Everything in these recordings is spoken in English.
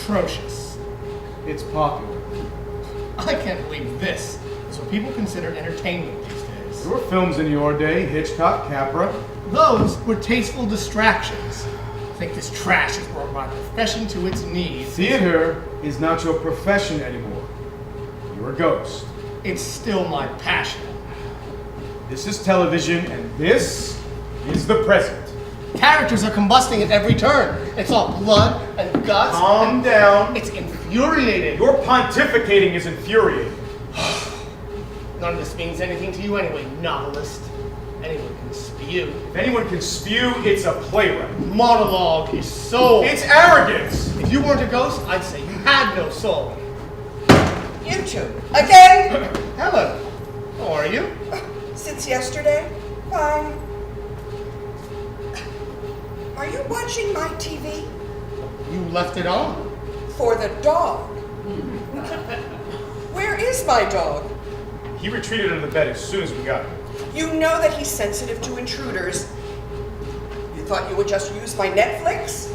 atrocious. It's popular. I can't believe this is what people consider entertainment these days. There were films in your day, Hitchcock, Capra. Those were tasteful distractions. I think this trash has brought my profession to its knees. Theater is not your profession anymore. You're a ghost. It's still my passion. This is television, and this is the present. Characters are combusting at every turn. It's all blood and guts. Calm down. It's infuriating. Your pontificating is infuriating. None of this means anything to you anyway, novelist. Anyone can spew. If anyone can spew, it's a playwright. Monologue is soul. It's arrogance. If you weren't a ghost, I'd say you had no soul. You two. Again? Helen, how are you? Since yesterday? Fine. Are you watching my TV? You left it on. For the dog. Where is my dog? He retreated under the bed as soon as we got him. You know that he's sensitive to intruders. You thought you would just use my Netflix?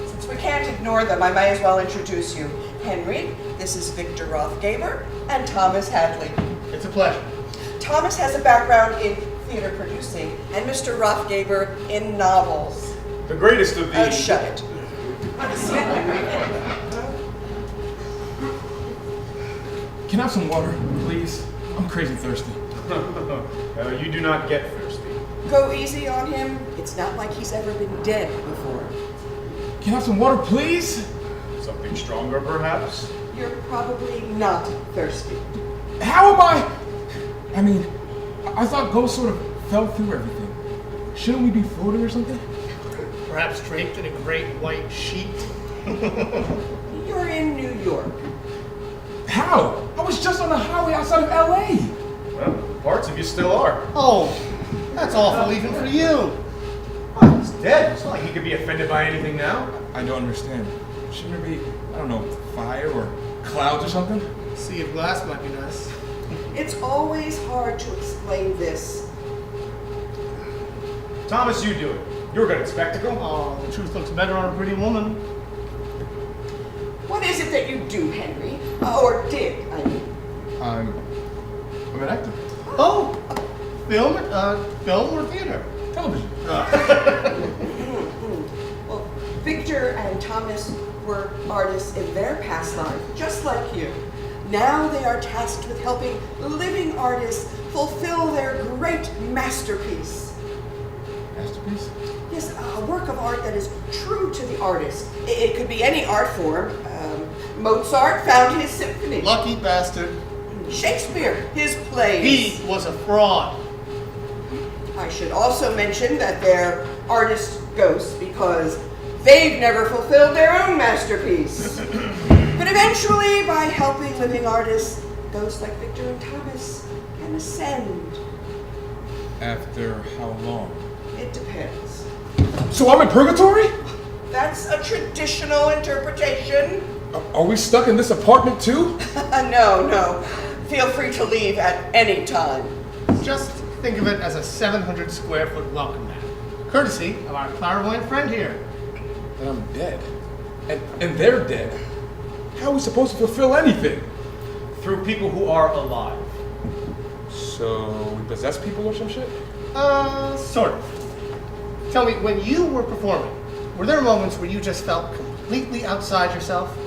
Since we can't ignore them, I may as well introduce you. Henry, this is Victor Rothgaber, and Thomas Hadley. It's a pleasure. Thomas has a background in theater producing, and Mr. Rothgaber in novels. The greatest of the... Shut it. Can I have some water, please? I'm crazy thirsty. You do not get thirsty. Go easy on him. It's not like he's ever been dead before. Can I have some water, please? Something stronger, perhaps? You're probably not thirsty. How am I mean, I thought ghosts sort of fell through everything. Shouldn't we be floating or something? Perhaps draped in a great white sheet. You're in New York. How? I was just on the highway outside of LA. Well, parts of you still are. Oh, that's awful even for you. Oh, he's dead. It's not like he could be offended by anything now. I don't understand. Shouldn't there be, I don't know, fire or clouds or something? Sea of glass might be nice. It's always hard to explain this. Thomas, you do it. You're good at spectacle. Oh, the truth looks better on a pretty woman. What is it that you do, Henry? Or did, I mean? I'm an actor. Oh, film or theater? Television. Well, Victor and Thomas were artists in their past life, just like you. Now they are tasked with helping living artists fulfill their great masterpiece. Masterpiece? Yes, a work of art that is true to the artist. It could be any art form. Mozart found his symphony. Lucky bastard. Shakespeare, his plays. He was a fraud. I should also mention that they're artist ghosts because they've never fulfilled their own masterpiece. But eventually, by helping living artists, ghosts like Victor and Thomas can ascend. After how long? It depends. So I'm in purgatory? That's a traditional interpretation. Are we stuck in this apartment too? No. Feel free to leave at any time. Just think of it as a 700 square foot welcome mat. Courtesy of our clairvoyant friend here. But I'm dead. And they're dead. How are we supposed to fulfill anything? Through people who are alive. So we possess people or some shit? Sort of. Tell me, when you were performing, were there moments where you just felt completely outside yourself?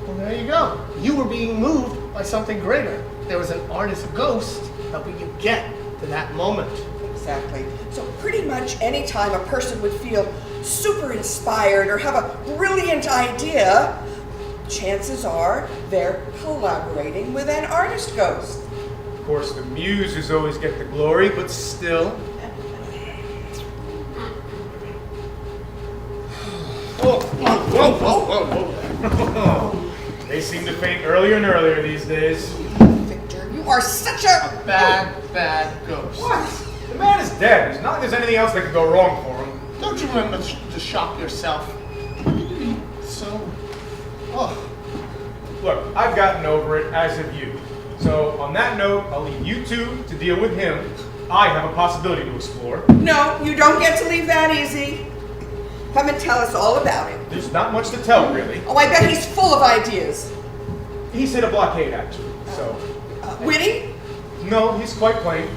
Well, there you go. You were being moved by something greater. There was an artist ghost helping you get to that moment. Exactly. So pretty much any time a person would feel super inspired or have a brilliant idea, chances are they're collaborating with an artist ghost. Of course, the muses always get the glory, but still. Whoa. They seem to faint earlier and earlier these days. Victor, you are such a Bad ghost. What? The man is dead. It's not like there's anything else that could go wrong for him. Don't you remember to shock yourself? So, Look, I've gotten over it, as have you. So, on that note, I'll leave you two to deal with him. I have a possibility to explore. No, you don't get to leave that easy. Come and tell us all about it. There's not much to tell, really. Oh, I bet he's full of ideas. He's hit a blockade, actually, so... Witty? No, he's quite plain.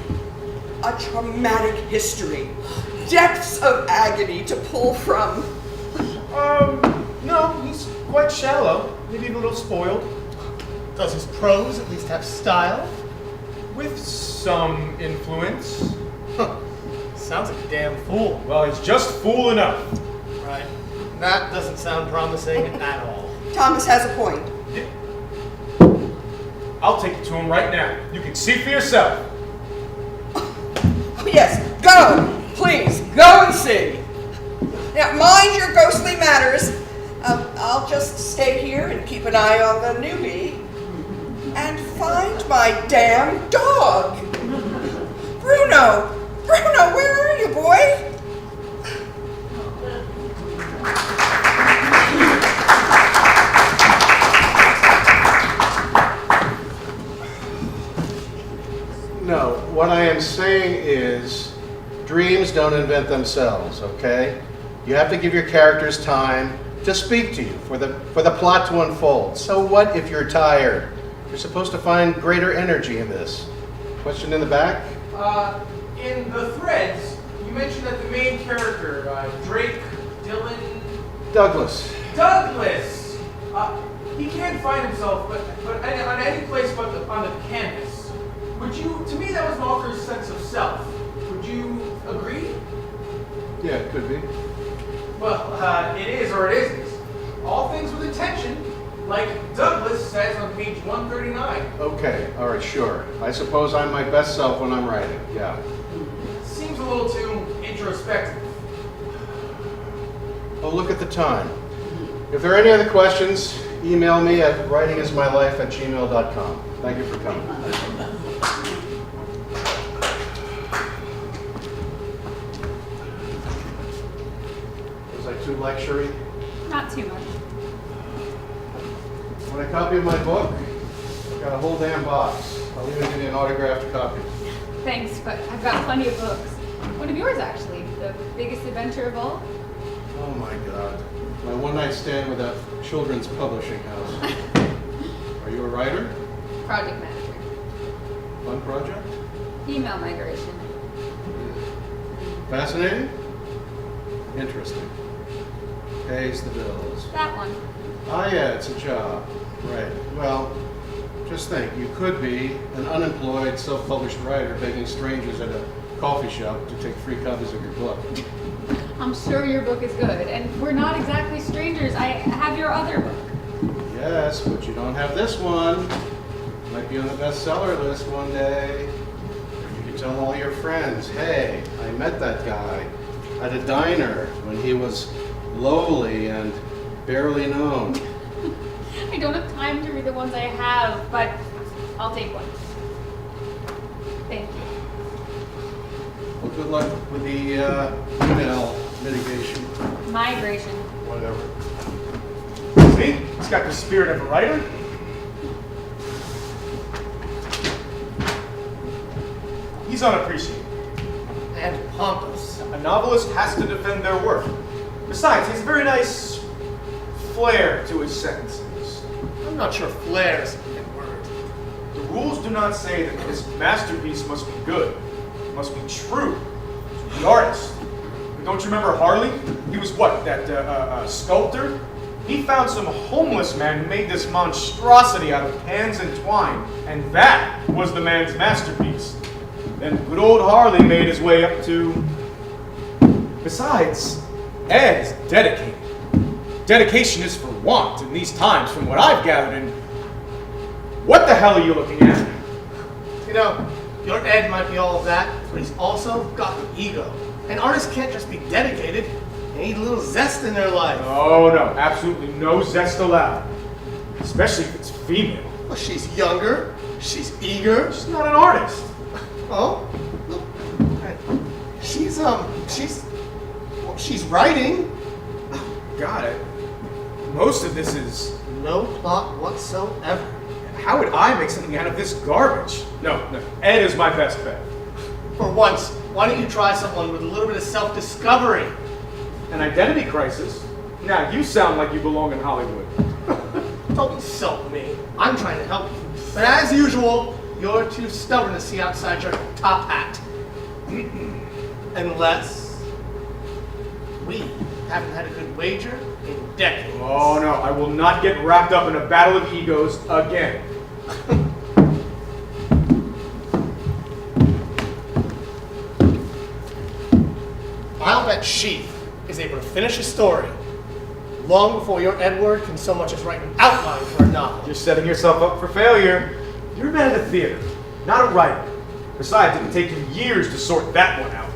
A traumatic history. Depths of agony to pull from. No, he's quite shallow. Maybe a little spoiled. Does his prose at least have style? With some influence. Huh. Sounds like a damn fool. Well, he's just fool enough. Right. That doesn't sound promising at all. Thomas has a point. I'll take you to him right now. You can see for yourself. Oh, yes, go! Please, go and see. Now, mind your ghostly matters. I'll just stay here and keep an eye on the newbie. And find my damn dog. Bruno, where are you, boy? No, what I am saying is dreams don't invent themselves, okay? You have to give your characters time to speak to you, for the plot to unfold. So what if you're tired? You're supposed to find greater energy in this. Question in the back? In the threads, you mentioned that the main character, Drake, Dylan... Douglas. Douglas! He can't find himself but on any place but on the canvas. Would you, to me that was Walker's sense of self. Would you agree? Yeah, it could be. Well, it is or it isn't. All things with intention, like Douglas says on page 139. Okay, all right, sure. I suppose I'm my best self when I'm writing, yeah. Seems a little too introspective. Oh, look at the time. If there are any other questions, email me at writingismylife@gmail.com. Thank you for coming. Was I too lectury? Not too much. Want a copy of my book? I've got a whole damn box. I'll even give you an autographed copy. Thanks, but I've got plenty of books. One of yours, actually. The biggest adventure of all. Oh my God. My one-night stand with that children's publishing house. Are you a writer? Project manager. Fun project? Email migration. Fascinating? Interesting. Pays the bills. That one. Ah, yeah, it's a job. Right. Well, just think, you could be an unemployed, self-published writer begging strangers at a coffee shop to take free copies of your book. I'm sure your book is good, and we're not exactly strangers. I have your other book. Yes, but you don't have this one. Might be on the bestseller list one day. You can tell all your friends, hey, I met that guy at a diner when he was lowly and barely known. I don't have time to read the ones I have, but I'll take one. Thank you. Well, good luck with the email mitigation. Migration. Whatever. See? He's got the spirit of a writer. He's unappreciated. And pompous. A novelist has to defend their work. Besides, he has a very nice flair to his sentences. I'm not sure flair is a good word. The rules do not say that his masterpiece must be good. It must be true to the artist. But don't you remember Harley? He was what, that sculptor? He found some homeless man who made this monstrosity out of pans and twine, and that was the man's masterpiece. Then good old Harley made his way up to... Besides, Ed is dedicated. Dedication is for want in these times, from what I've gathered. And what the hell are you looking at? You know, your Ed might be all of that, but he's also got the ego. An artist can't just be dedicated. They need a little zest in their life. Oh no, absolutely no zest allowed. Especially if it's female. Well, she's younger. She's eager. She's not an artist. Oh, look. She's writing. Got it. Most of this is... No plot whatsoever. How would I make something out of this garbage? No, Ed is my best bet. For once, why don't you try someone with a little bit of self-discovery? An identity crisis? Now you sound like you belong in Hollywood. Don't insult me. I'm trying to help you. But as usual, you're too stubborn to see outside your top hat. Unless we haven't had a good wager in decades. Oh no, I will not get wrapped up in a battle of egos again. I'll bet Sheath is able to finish a story long before your Edward can so much as write an outline for a novel. You're setting yourself up for failure. You're a man of the theater, not a writer. Besides, it would take you years to sort that one out.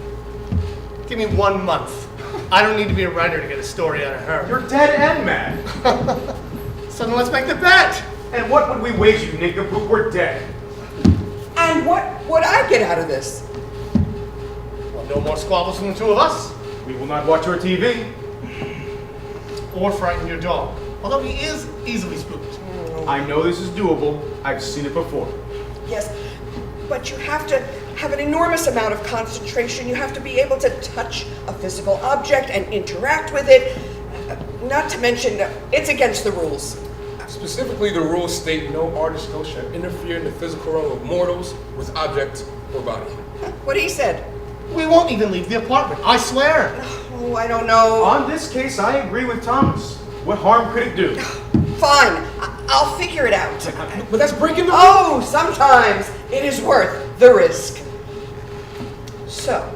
Give me 1 month. I don't need to be a writer to get a story out of her. You're dead and mad. So then let's make the bet. And what would we wager, you nincompoop? We're dead. And what would I get out of this? Well, no more squabbles from the two of us. We will not watch your TV. Or frighten your dog. Although he is easily spooked. I know this is doable. I've seen it before. Yes, but you have to have an enormous amount of concentration. You have to be able to touch a physical object and interact with it. Not to mention, it's against the rules. Specifically, the rules state no artist shall interfere in the physical realm of mortals with object or body. What he said. We won't even leave the apartment, I swear. Oh, I don't know. On this case, I agree with Thomas. What harm could it do? Fine, I'll figure it out. But that's breaking the Oh, sometimes it is worth the risk. So,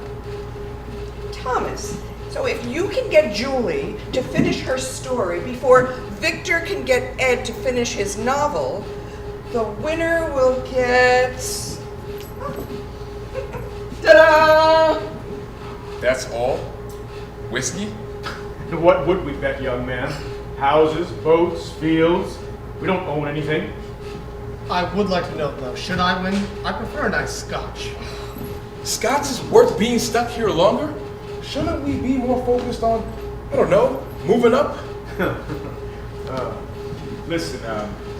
Thomas, so if you can get Julie to finish her story before Victor can get Ed to finish his novel, the winner will get... Ta-da! That's all? Whiskey? What would we bet, young man? Houses, boats, fields. We don't own anything. I would like to know, though, should I win? I prefer a nice scotch. Scotch is worth being stuck here longer? Shouldn't we be more focused on, I don't know, moving up? Listen,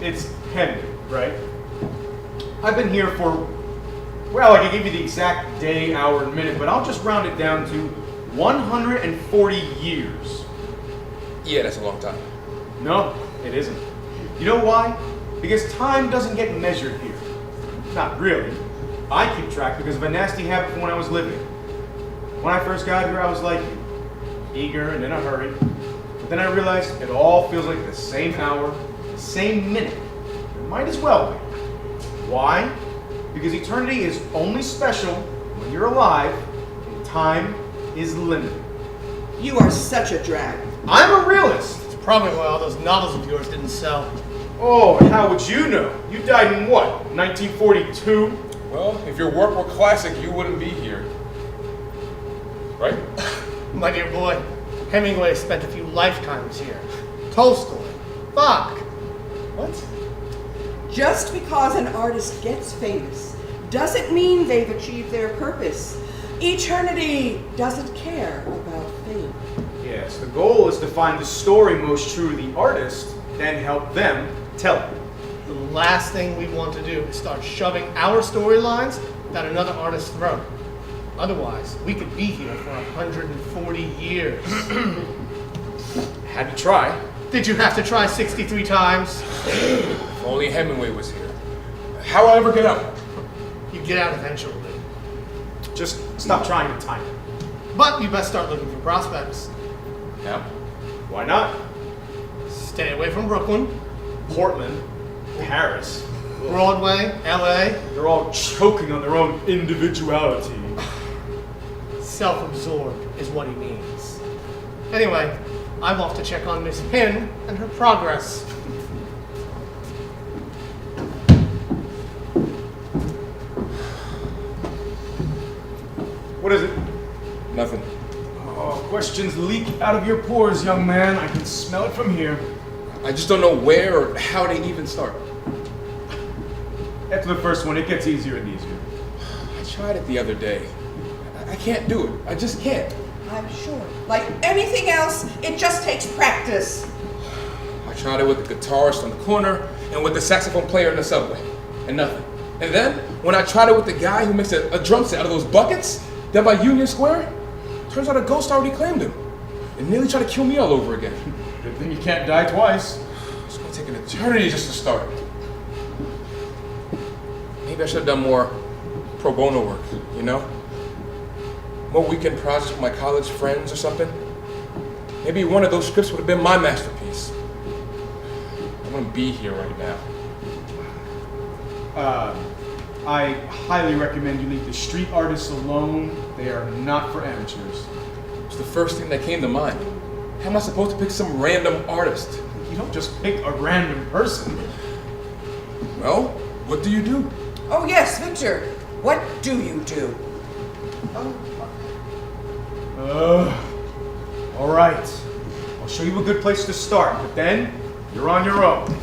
it's Henry, right? I've been here for, well, I can give you the exact day, hour, and minute, but I'll just round it down to 140 years. Yeah, that's a long time. No, it isn't. You know why? Because time doesn't get measured here. Not really. I keep track because of a nasty habit from when I was living. When I first got here, I was like you, eager and in a hurry. But then I realized it all feels like the same hour, the same minute. It might as well be. Why? Because eternity is only special when you're alive and time is limited. You are such a drag. I'm a realist. It's probably why all those novels of yours didn't sell. Oh, and how would you know? You died in what, 1942? Well, if your work were classic, you wouldn't be here. Right? My dear boy, Hemingway spent a few lifetimes here. Tolstoy, Bach. What? Just because an artist gets famous doesn't mean they've achieved their purpose. Eternity doesn't care about fame. Yes, the goal is to find the story most true to the artist, then help them tell it. The last thing we want to do is start shoving our storylines down another artist's throat. Otherwise, we could be here for 140 years. Had to try. Did you have to try 63 times? If only Hemingway was here. How will I ever get out? You get out eventually. Just stop trying to time it. But you best start looking for prospects. Yeah. Why not? Stay away from Brooklyn, Portland, Paris. Broadway, LA. They're all choking on their own individuality. Self-absorbed is what he means. Anyway, I'm off to check on Miss Pin and her progress. What is it? Nothing. Oh, questions leak out of your pores, young man. I can smell it from here. I just don't know where or how they even start. After the first one, it gets easier and easier. I tried it the other day. I can't do it. I just can't. I'm sure. Like anything else, it just takes practice. I tried it with the guitarist on the corner and with the saxophone player in the subway. And nothing. And then, when I tried it with the guy who makes a drum set out of those buckets down by Union Square, turns out a ghost already claimed him. and nearly tried to kill me all over again. Good thing you can't die twice. It's gonna take an eternity just to start. Maybe I should have done more pro bono work, you know? More weekend projects with my college friends or something. Maybe one of those scripts would have been my masterpiece. I wouldn't be here right now. I highly recommend you leave the street artists alone. They are not for amateurs. It's the first thing that came to mind. How am I supposed to pick some random artist? You don't just pick a random person. Well, what do you do? Oh yes, Victor. What do you do? All right. I'll show you a good place to start, but then you're on your own.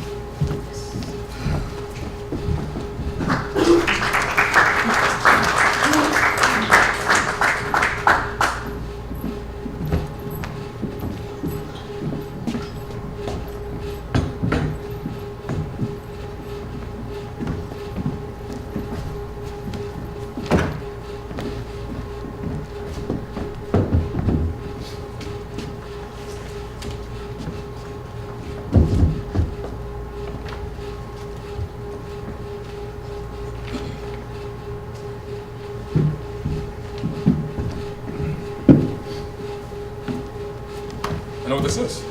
I know what this is.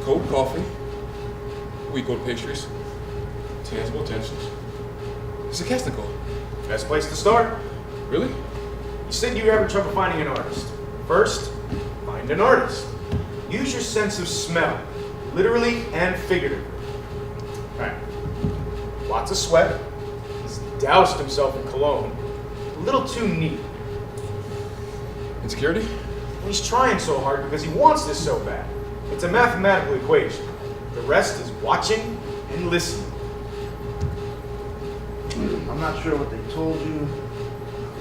Cold coffee, week-old pastries, tangible utensils. It's a casting call. Best place to start. Really? You said you were having trouble finding an artist. First, find an artist. Use your sense of smell, literally and figuratively. Right. Lots of sweat. He's doused himself in cologne. A little too neat. Insecurity? He's trying so hard because he wants this so bad. It's a mathematical equation. The rest is watching and listening. I'm not sure what they told you,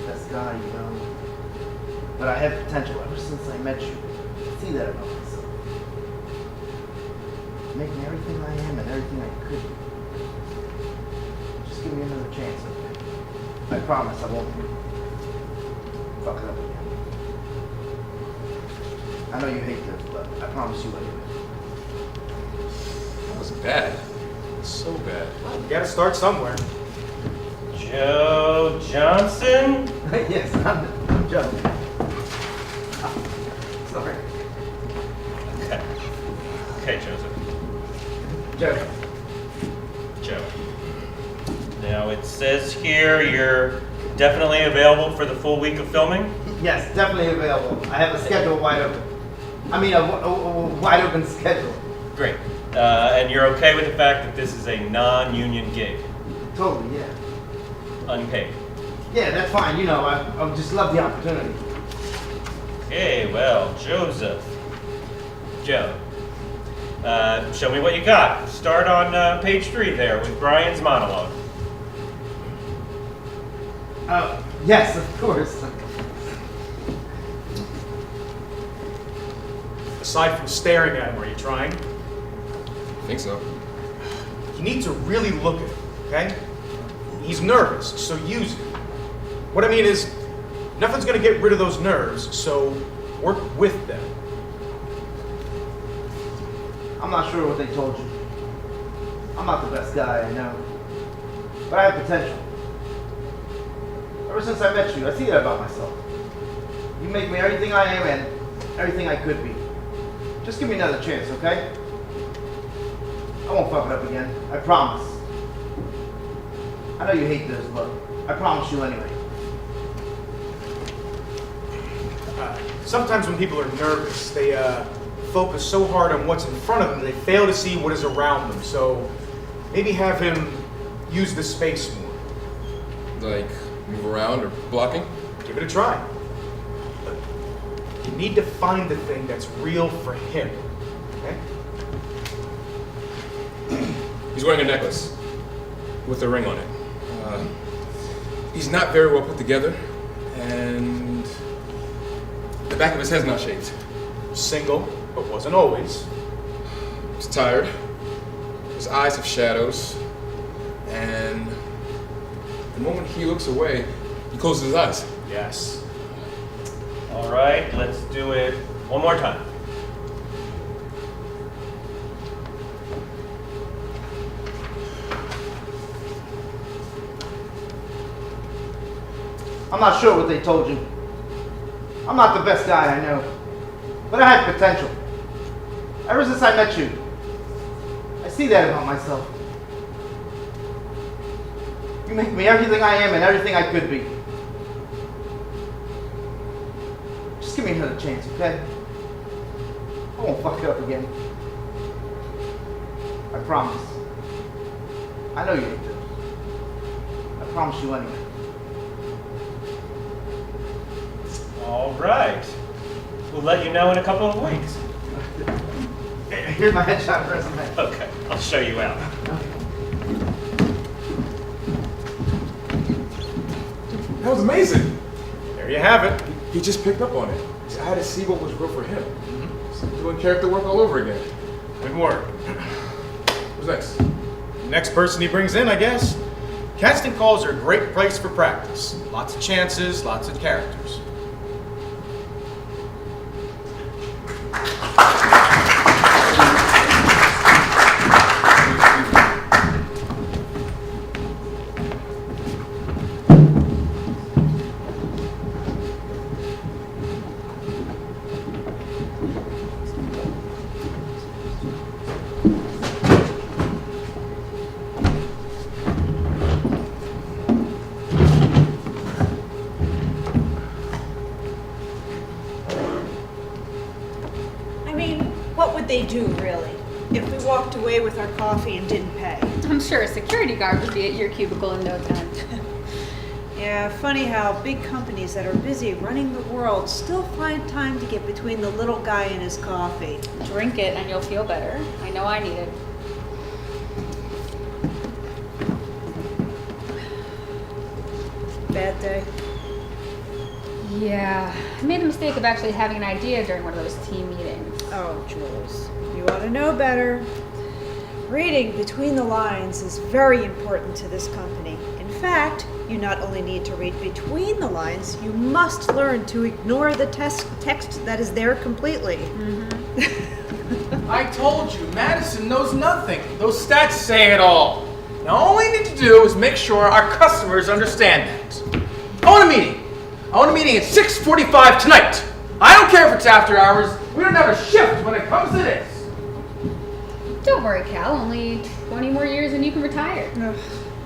best guy, you know, but I have potential ever since I met you. I see that about myself. Making everything I am and everything I could be. Just give me another chance, okay? I promise I won't fuck it up again. I know you hate this, but I promise you anyway. That was bad. So bad. Well, you gotta start somewhere. Joe Johnson? Yes, I'm Joe. Sorry. Okay. Okay, Joseph. Joe. Joe. Now it says here you're definitely available for the full week of filming? Yes, definitely available. I have a schedule wide open. I mean, a wide open schedule. Great. And you're okay with the fact that this is a non-union gig? Totally, yeah. Unpaid? Yeah, that's fine. You know, I just love the opportunity. Okay, well, Joseph. Joe. Show me what you got. Start on page 3 there with Brian's monologue. Yes, of course. Aside from staring at him, are you trying? I think so. You need to really look at him, okay? He's nervous, so use it. What I mean is, nothing's gonna get rid of those nerves, so work with them. I'm not sure what they told you. I'm not the best guy, I know. But I have potential. Ever since I met you, I see that about myself. You make me everything I am and everything I could be. Just give me another chance, okay? I won't fuck it up again. I promise. I know you hate this, but I promise you anyway. Sometimes when people are nervous, they focus so hard on what's in front of them, they fail to see what is around them. So maybe have him use the space more. Like, move around or blocking? Give it a try. But you need to find the thing that's real for him, okay? He's wearing a necklace with a ring on it. He's not very well put together, and the back of his head's not shaved. Single, but wasn't always. He's tired. His eyes have shadows, and the moment he looks away, he closes his eyes. Yes. All right, let's do it one more time. I'm not sure what they told you. I'm not the best guy I know, but I have potential. Ever since I met you, I see that about myself. You make me everything I am and everything I could be. Just give me another chance, okay? I won't fuck it up again. I promise. I know you ain't do. I promise you anyway. All right. We'll let you know in a couple of weeks. Here's my headshot resume. Okay, I'll show you out. That was amazing. There you have it. He just picked up on it. I had to see what was real for him. So doing character work all over again. Good work. What's next? Next person he brings in, I guess. Casting calls are a great place for practice. Lots of chances, lots of characters. They do, really, if we walked away with our coffee and didn't pay. I'm sure a security guard would be at your cubicle in no time. Yeah, funny how big companies that are busy running the world still find time to get between the little guy and his coffee. Drink it and you'll feel better. I know I need it. Bad day? Yeah, I made the mistake of actually having an idea during one of those team meetings. Oh, Jules, you ought to know better. Reading between the lines is very important to this company. In fact, you not only need to read between the lines, you must learn to ignore the text that is there completely. Mm-hmm. I told you, Madison knows nothing. Those stats say it all. Now all we need to do is make sure our customers understand that. I want a meeting at 6:45 tonight. I don't care if it's after hours. We don't have a shift when it comes to this. Don't worry, Cal. Only 20 more years and you can retire.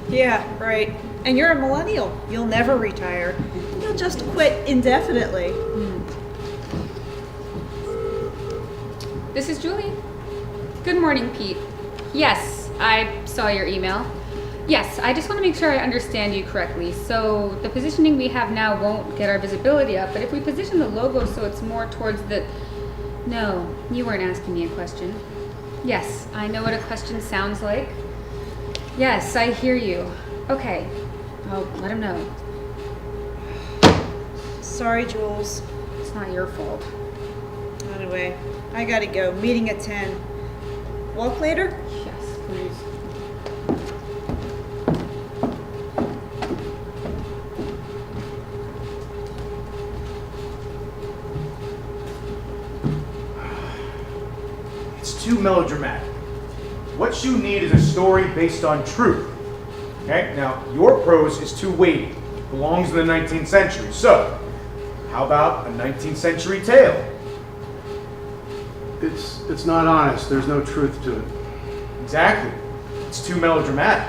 Yeah, right. And you're a millennial. You'll never retire. You'll just quit indefinitely. This is Julie. Good morning, Pete. Yes, I saw your email. Yes, I just want to make sure I understand you correctly. So the positioning we have now won't get our visibility up, but if we position the logo so it's more towards the... No, you weren't asking me a question. Yes, I know what a question sounds like. Yes, I hear you. Okay, I'll let him know. Sorry, Jules. It's not your fault. Anyway, I gotta go. Meeting at 10. Walk later? Yes, please. It's too melodramatic. What you need is a story based on truth. Okay? Now, your prose is too weighty. It belongs in the 19th century. So, how about a 19th century tale? It's not honest. There's no truth to it. Exactly. It's too melodramatic.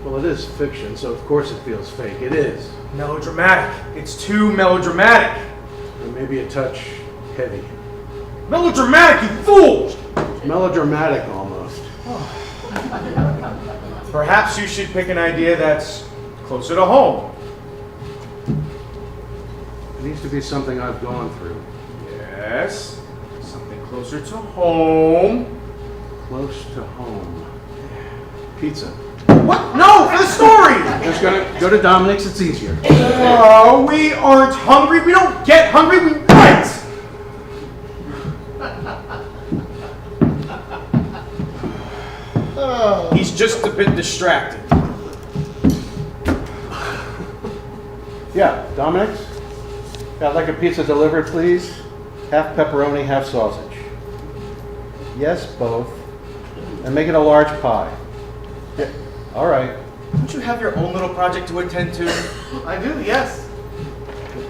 Well, it is fiction, so of course it feels fake. It is. Melodramatic. It's too melodramatic. Or maybe a touch heavy. Melodramatic, you fool! Melodramatic almost. Perhaps you should pick an idea that's closer to home. It needs to be something I've gone through. Yes. Something closer to home. Close to home. Pizza. What? No, for the story! Just go to Dominic's, it's easier. Oh, we aren't hungry. We don't get hungry, we fight! He's just a bit distracted. Yeah, Dominic's? Yeah, I'd like a pizza delivered, please. Half pepperoni, half sausage. Yes, both. And make it a large pie. Yeah, all right. don't you have your own little project to attend to? I do, yes.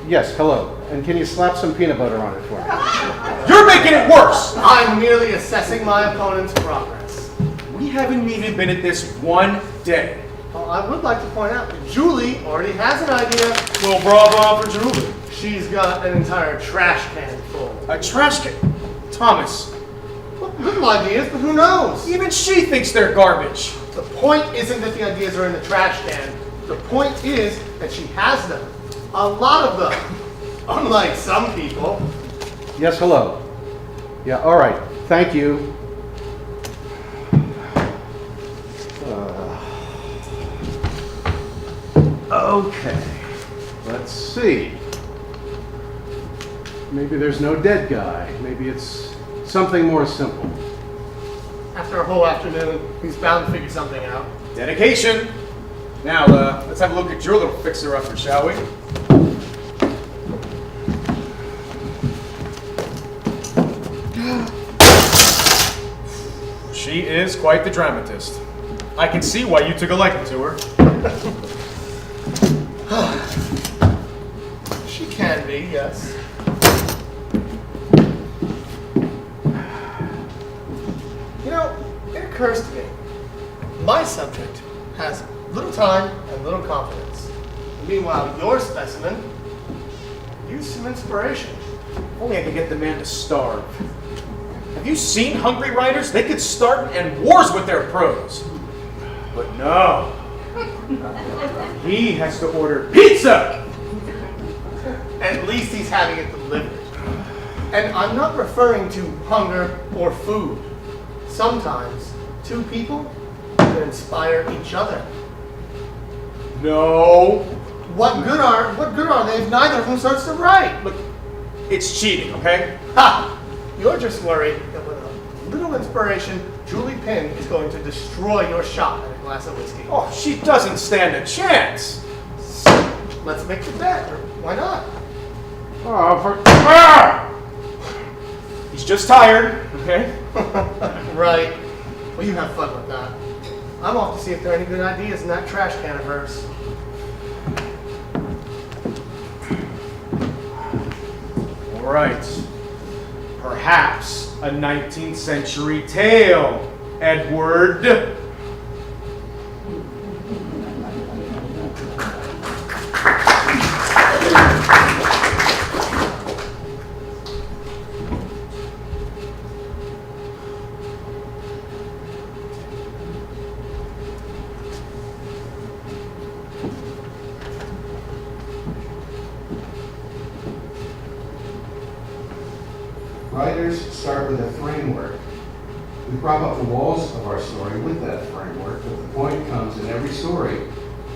Yes, hello. And can you slap some peanut butter on it for me? You're making it worse! I'm merely assessing my opponent's progress. We haven't even been at this one day. Well, I would like to point out that Julie already has an idea. Well, bravo for Julie. She's got an entire trash can full. A trash can. Thomas, Well, little ideas, but who knows? even she thinks they're garbage. The point isn't that the ideas are in the trash can. The point is that she has them. A lot of them. Unlike some people. Yes, hello. Yeah, all right. Thank you. Okay. Let's see. Maybe there's no dead guy. Maybe it's something more simple. After a whole afternoon, he's bound to figure something out. Dedication. Now, let's have a look at your little fixer-upper, shall we? She is quite the dramatist. I can see why you took a liking to her. She can be, yes. You know, it occurs to me, my subject has little time and little confidence. Meanwhile, your specimen used some inspiration. If only I could get the man to starve. Have you seen hungry writers? They could start and end wars with their prose. But no. He has to order pizza! At least he's having it delivered. And I'm not referring to hunger or food. Sometimes two people can inspire each other. No. What good are they if neither of them starts to write? Look, it's cheating, okay? Ha! You're just worried that with a little inspiration, Julie Pinn is going to destroy your shop at a glass of whiskey. Oh, she doesn't stand a chance. Let's make the bet, or why not? He's just tired, okay? Right. Well, you have fun with that. I'm off to see if there are any good ideas in that trash can of hers. All right. Perhaps a 19th century tale, Edward. Writers start with a framework. We prop up the walls of our story with that framework, but the point comes in every story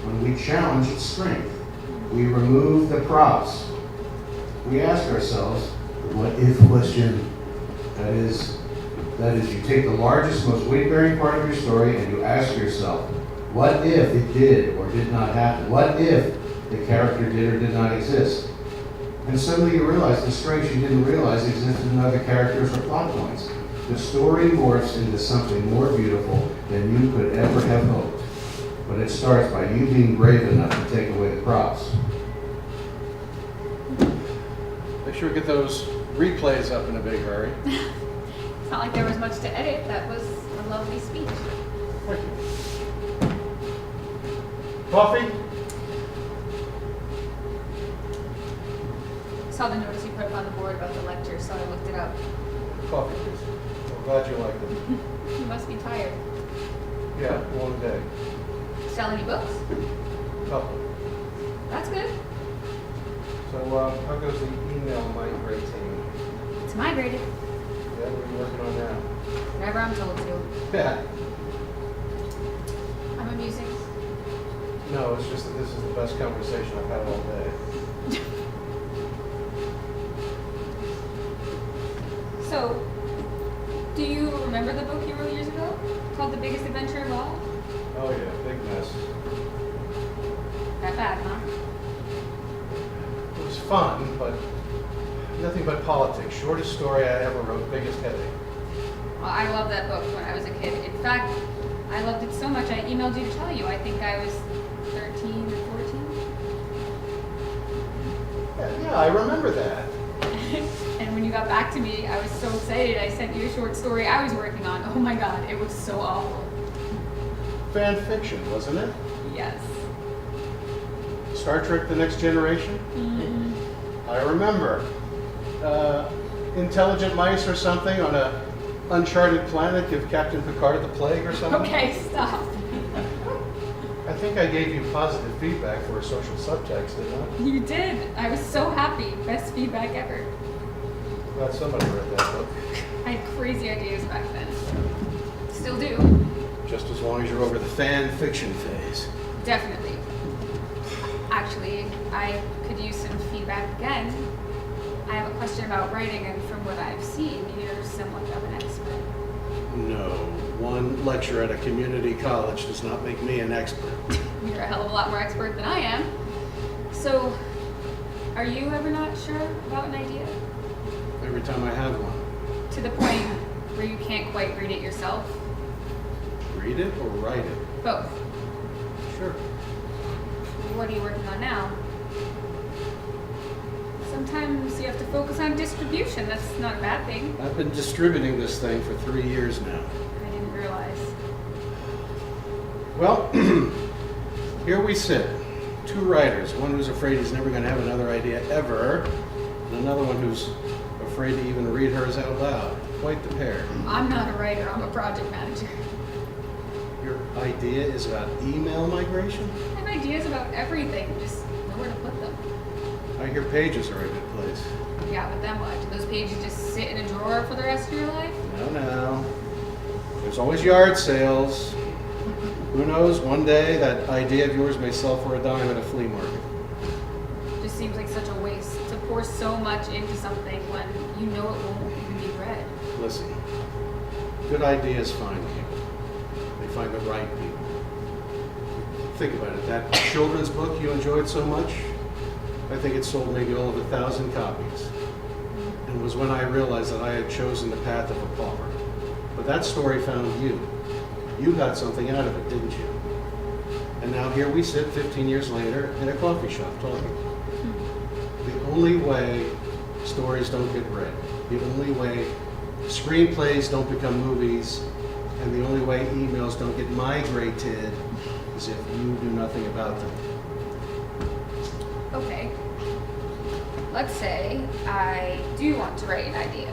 when we challenge its strength. We remove the props. We ask ourselves the what-if question. That is, you take the largest, most weight-bearing part of your story and you ask yourself, what if it did or did not happen? What if the character did or did not exist? And suddenly you realize the strengths you didn't realize existed in other characters or plot points. The story morphs into something more beautiful than you could ever have hoped. But it starts by you being brave enough to take away the props. Make sure we get those replays up in a big hurry. It's not like there was much to edit. That was a lovely speech. Thank you. Coffee? Saw the notice you put up on the board about the lecture, so I looked it up. Coffee, please. I'm glad you liked it. You must be tired. Yeah, one day. Sell any books? Couple. That's good. So, how goes the email migrating? It's migrated. Yeah, what are you working on now? Whatever I'm told to. Yeah. I'm amusing. No, it's just that this is the best conversation I've had all day. So, do you remember the book you wrote years ago? Called The Biggest Adventure of All? Oh yeah, big mess. That bad, huh? It was fun, but nothing but politics. Shortest story I ever wrote, biggest headache. Well, I loved that book when I was a kid. In fact, I loved it so much I emailed you to tell you. I think I was 13 or 14. Yeah, I remember that. And when you got back to me, I was so excited. I sent you a short story I was working on. Oh my god, it was so awful. Fan fiction, wasn't it? Yes. Star Trek The Next Generation? I remember. Intelligent mice or something on a uncharted planet give Captain Picard the plague or something? Okay, stop. I think I gave you positive feedback for a social subtext, didn't I? You did. I was so happy. Best feedback ever. Glad somebody read that book. I had crazy ideas back then. Still do. Just as long as you're over the fan fiction phase. Definitely. Actually, I could use some feedback again. I have a question about writing, and from what I've seen, you're somewhat of an expert. No, one lecture at a community college does not make me an expert. You're a hell of a lot more expert than I am. So, are you ever not sure about an idea? Every time I have one. To the point where you can't quite read it yourself? Read it or write it? Both. Sure. What are you working on now? Sometimes you have to focus on distribution. That's not a bad thing. I've been distributing this thing for 3 years now. I didn't realize. Well, here we sit. Two writers, one who's afraid he's never going to have another idea ever, and another one who's afraid to even read hers out loud. Quite the pair. I'm not a writer, I'm a project manager. Your idea is about email migration? I have ideas about everything, just know where to put them. I hear pages are a good place. Yeah, but then what? Do those pages just sit in a drawer for the rest of your life? No. There's always yard sales. Who knows, one day that idea of yours may sell for a dime at a flea market. Just seems like such a waste to pour so much into something when you know it won't even be read. Listen, good ideas find people. They find the right people. Think about it, that children's book you enjoyed so much, I think it sold maybe all of 1,000 copies. And it was when I realized that I had chosen the path of a pauper. But that story found you. You got something out of it, didn't you? And now here we sit 15 years later in a coffee shop talking. The only way stories don't get read, the only way screenplays don't become movies, and the only way emails don't get migrated is if you do nothing about them. Okay. Let's say I do want to write an idea.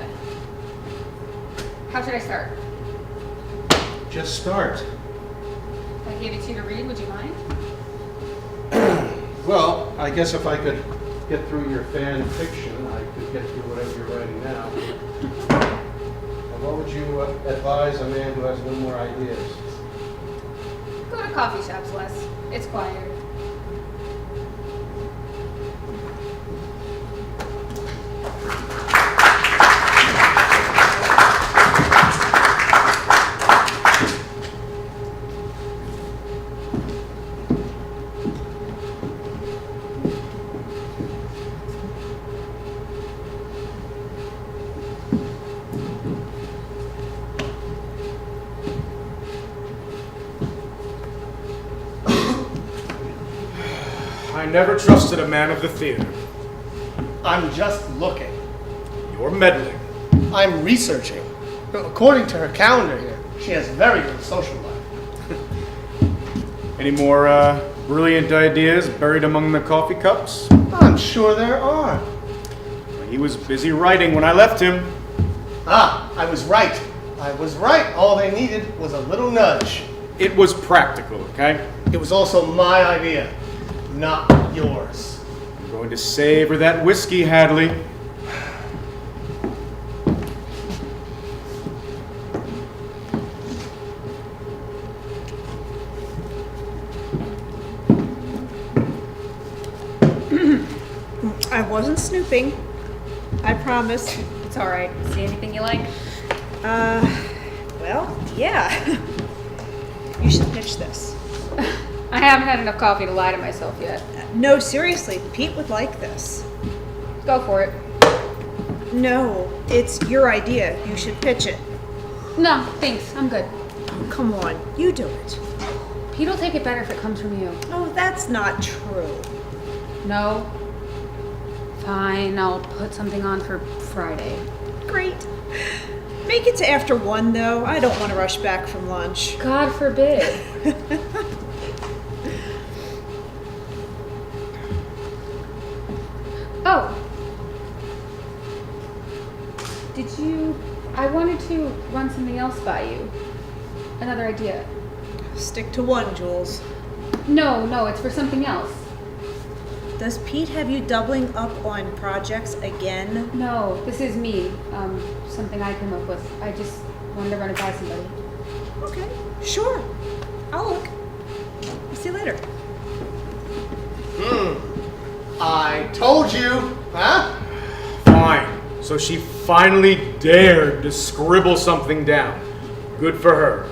How should I start? Just start. If I gave it to you to read, would you mind? Well, I guess if I could get through your fan fiction, I could get through whatever you're writing now. And what would you advise a man who has no more ideas? Go to coffee shops less. It's quieter. I never trusted a man of the theater. I'm just looking. You're meddling. I'm researching. According to her calendar here, she has very good social life. Any more brilliant ideas buried among the coffee cups? I'm sure there are. He was busy writing when I left him. Ah, I was right. I was right. All they needed was a little nudge. It was practical, okay? It was also my idea, not yours. I'm going to savor that whiskey, Hadley. I wasn't snooping. I promise. It's alright. See anything you like? Well, yeah. You should pitch this. I haven't had enough coffee to lie to myself yet. No, seriously, Pete would like this. Go for it. No, it's your idea. You should pitch it. No, thanks. I'm good. Come on, you do it. Pete will take it better if it comes from you. Oh, that's not true. No? Fine, I'll put something on for Friday. Great. Make it to after 1, though. I don't want to rush back from lunch. God forbid. Oh. I wanted to run something else by you. Another idea. Stick to 1, Jules. No, it's for something else. Does Pete have you doubling up on projects again? No, this is me. Something I came up with. I just wanted to run it by somebody. Okay, sure. I'll look. I'll see you later. I told you, huh? Fine. So she finally dared to scribble something down. Good for her.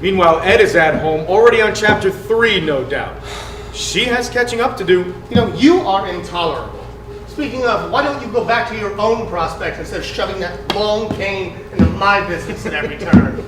Meanwhile, Ed is at home, already on chapter 3, no doubt. She has catching up to do. You know, you are intolerable. Speaking of, why don't you go back to your own prospects instead of shoving that long cane into my business at every turn?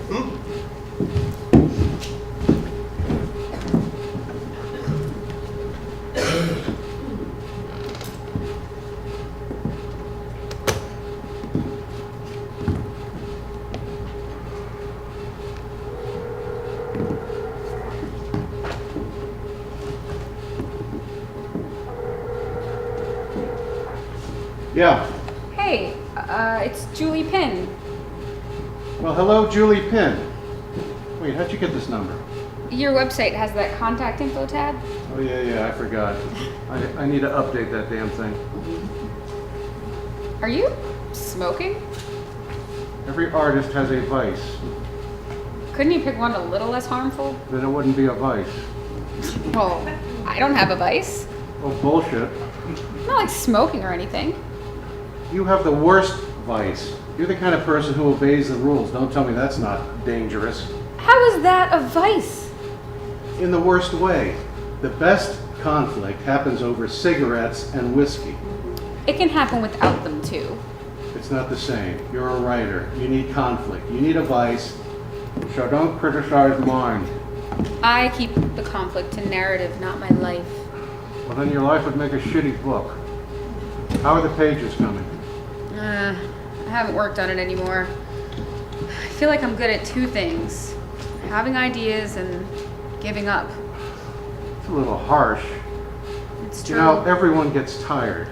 Yeah. Hey, it's Julie Pinn. Well, hello, Julie Pinn. Wait, how'd you get this number? Your website has that contact info tab? Oh, yeah, I forgot. I need to update that damn thing. Are you smoking? Every artist has a vice. Couldn't you pick one a little less harmful? Then it wouldn't be a vice. Well, I don't have a vice. Oh, bullshit. Not like smoking or anything. You have the worst vice. You're the kind of person who obeys the rules. Don't tell me that's not dangerous. How is that a vice? In the worst way. The best conflict happens over cigarettes and whiskey. It can happen without them too. It's not the same. You're a writer. You need conflict. You need a vice. So don't criticize mine. I keep the conflict to narrative, not my life. Well, then your life would make a shitty book. How are the pages coming? I haven't worked on it anymore. I feel like I'm good at 2 things. Having ideas and giving up. It's a little harsh. It's true. You know, everyone gets tired.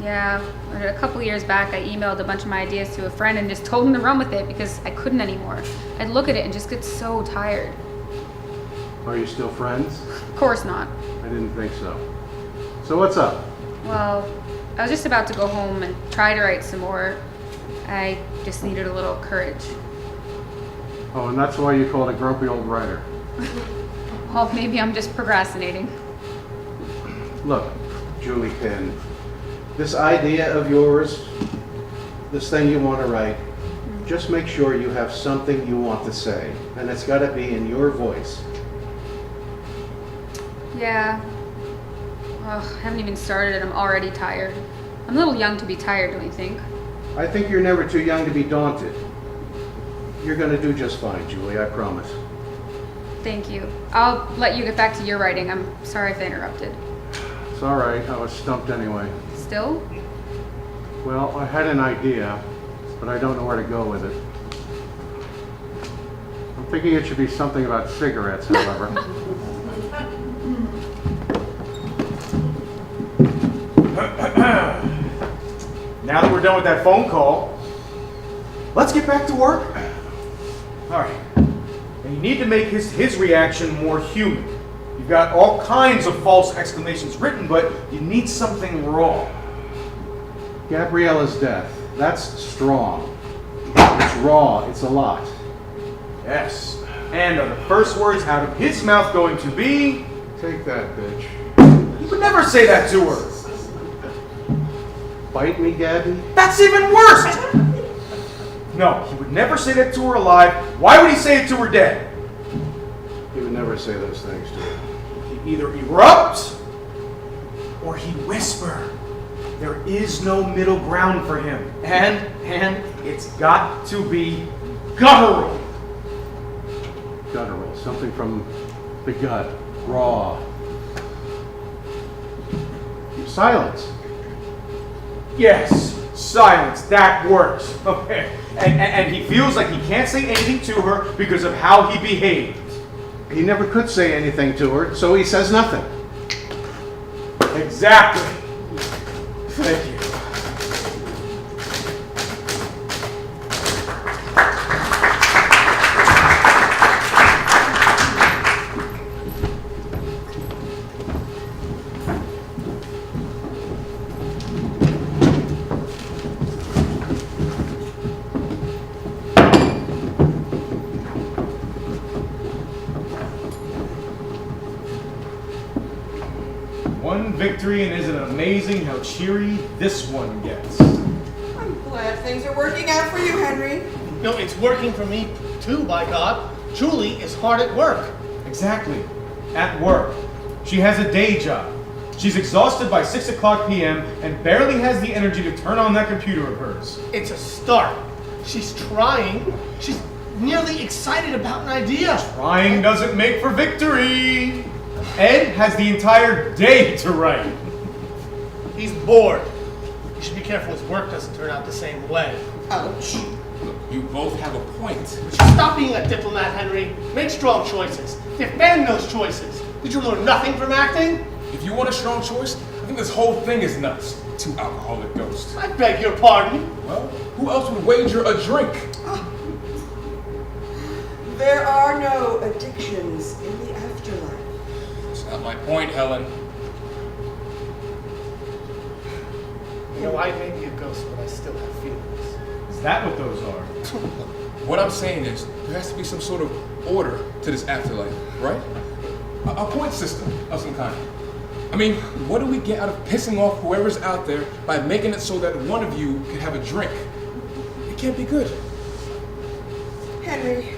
Yeah, a couple years back I emailed a bunch of my ideas to a friend and just told him to run with it because I couldn't anymore. I'd look at it and just get so tired. Are you still friends? Of course not. I didn't think so. So what's up? Well, I was just about to go home and try to write some more. I just needed a little courage. Oh, and that's why you called a grumpy old writer. Well, maybe I'm just procrastinating. Look, Julie Pinn, this idea of yours, this thing you want to write, just make sure you have something you want to say, and it's got to be in your voice. Yeah. Ugh, I haven't even started and I'm already tired. I'm a little young to be tired, don't you think? I think you're never too young to be daunted. You're going to do just fine, Julie, I promise. Thank you. I'll let you get back to your writing. I'm sorry if I interrupted. It's all right. I was stumped anyway. Still? Well, I had an idea, but I don't know where to go with it. I'm thinking it should be something about cigarettes, however. Now that we're done with that phone call, let's get back to work. All right. And you need to make his reaction more human. You've got all kinds of false exclamations written, but you need something raw. Gabriella's death. That's strong. It's raw. It's a lot. Yes. And are the first words out of his mouth going to be... Take that, bitch. He would never say that to her. Bite me, Gabby? That's even worse! No, he would never say that to her alive. Why would he say it to her dead? He would never say those things to her. He'd either erupt or he'd whisper. There is no middle ground for him. And it's got to be guttural. something from the gut, raw. Silence. Yes, silence. That works. Okay. And he feels like he can't say anything to her because of how he behaved. He never could say anything to her, so he says nothing. Exactly. Thank you. One victory, and isn't it amazing how cheery this one gets? I'm glad things are working out for you, Henry. No, it's working for me too, by God. Julie is hard at work. Exactly. At work. She has a day job. She's exhausted by 6 o'clock p.m. and barely has the energy to turn on that computer of hers. It's a start. She's trying. She's nearly excited about an idea. Trying doesn't make for victory. Ed has the entire day to write. He's bored. You should be careful his work doesn't turn out the same way. Ouch. Look, you both have a point. Stop being a diplomat, Henry. Make strong choices. Defend those choices. Did you learn nothing from acting? If you want a strong choice, I think this whole thing is nuts. Two alcoholic ghosts. I beg your pardon. Well, who else would wager a drink? There are no addictions in the afterlife. That's not my point, Helen. You know, I may be a ghost, but I still have feelings. Is that what those are? What I'm saying is, there has to be some sort of order to this afterlife, right? A point system of some kind. I mean, what do we get out of pissing off whoever's out there by making it so that one of you can have a drink? It can't be good. Henry,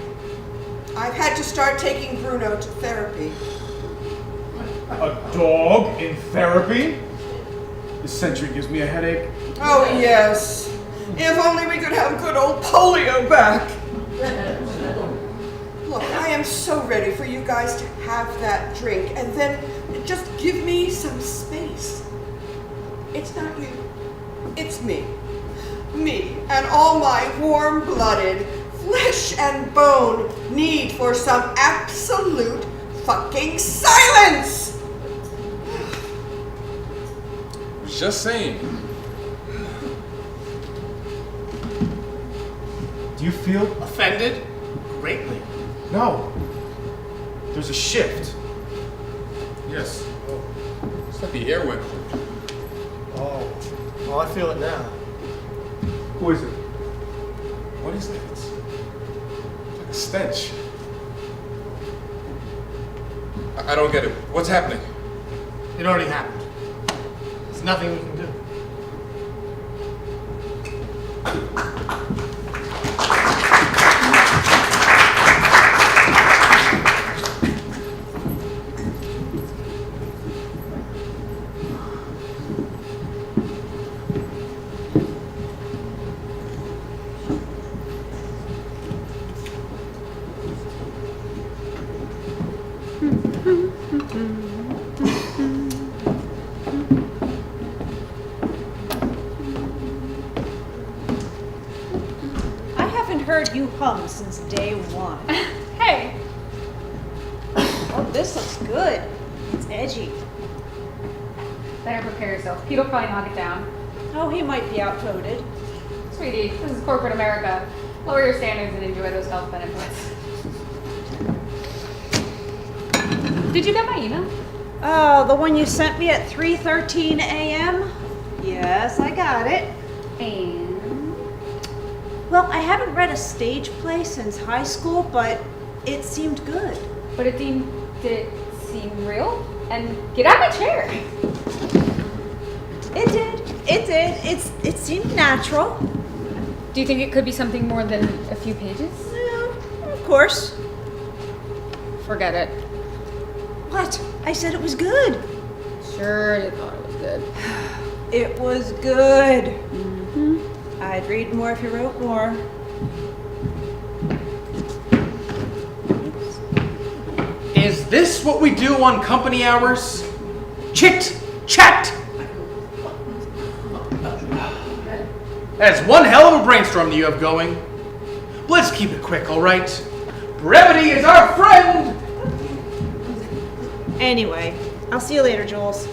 I've had to start taking Bruno to therapy. A dog in therapy? This century gives me a headache. Oh, yes. If only we could have good old polio back. Look, I am so ready for you guys to have that drink, and then just give me some space. It's not you. It's me. Me and all my warm-blooded, flesh and bone need for some absolute fucking silence! Just saying. Do you feel Offended? Greatly. No. There's a shift. Yes. It's like the air went cold. Oh, I feel it now. Who is it? What is that? It's like a stench. I don't get it. What's happening? It already happened. There's nothing we can do. I haven't heard you hum since day one. Hey, Oh, this looks good. It's edgy. better prepare yourself. Pete will probably knock it down. Oh, he might be outvoted. Sweetie, this is corporate America. Lower your standards and enjoy those health benefits. Did you get my email? Oh, the one you sent me at 3:13 a.m.? Yes, I got it. And Well, I haven't read a stage play since high school, but it seemed good. but did it seem real? And get out of my chair. It did. It did. It seemed natural. Do you think it could be something more than a few pages? Yeah, of course. Forget it. What? I said it was good. Sure, you thought it was good. It was good. Mm-hmm. I'd read more if you wrote more. Oops. Is this what we do on company hours? Chit chat! That's one hell of a brainstorm that you have going. Let's keep it quick, all right? Brevity is our friend! Anyway, I'll see you later, Jules.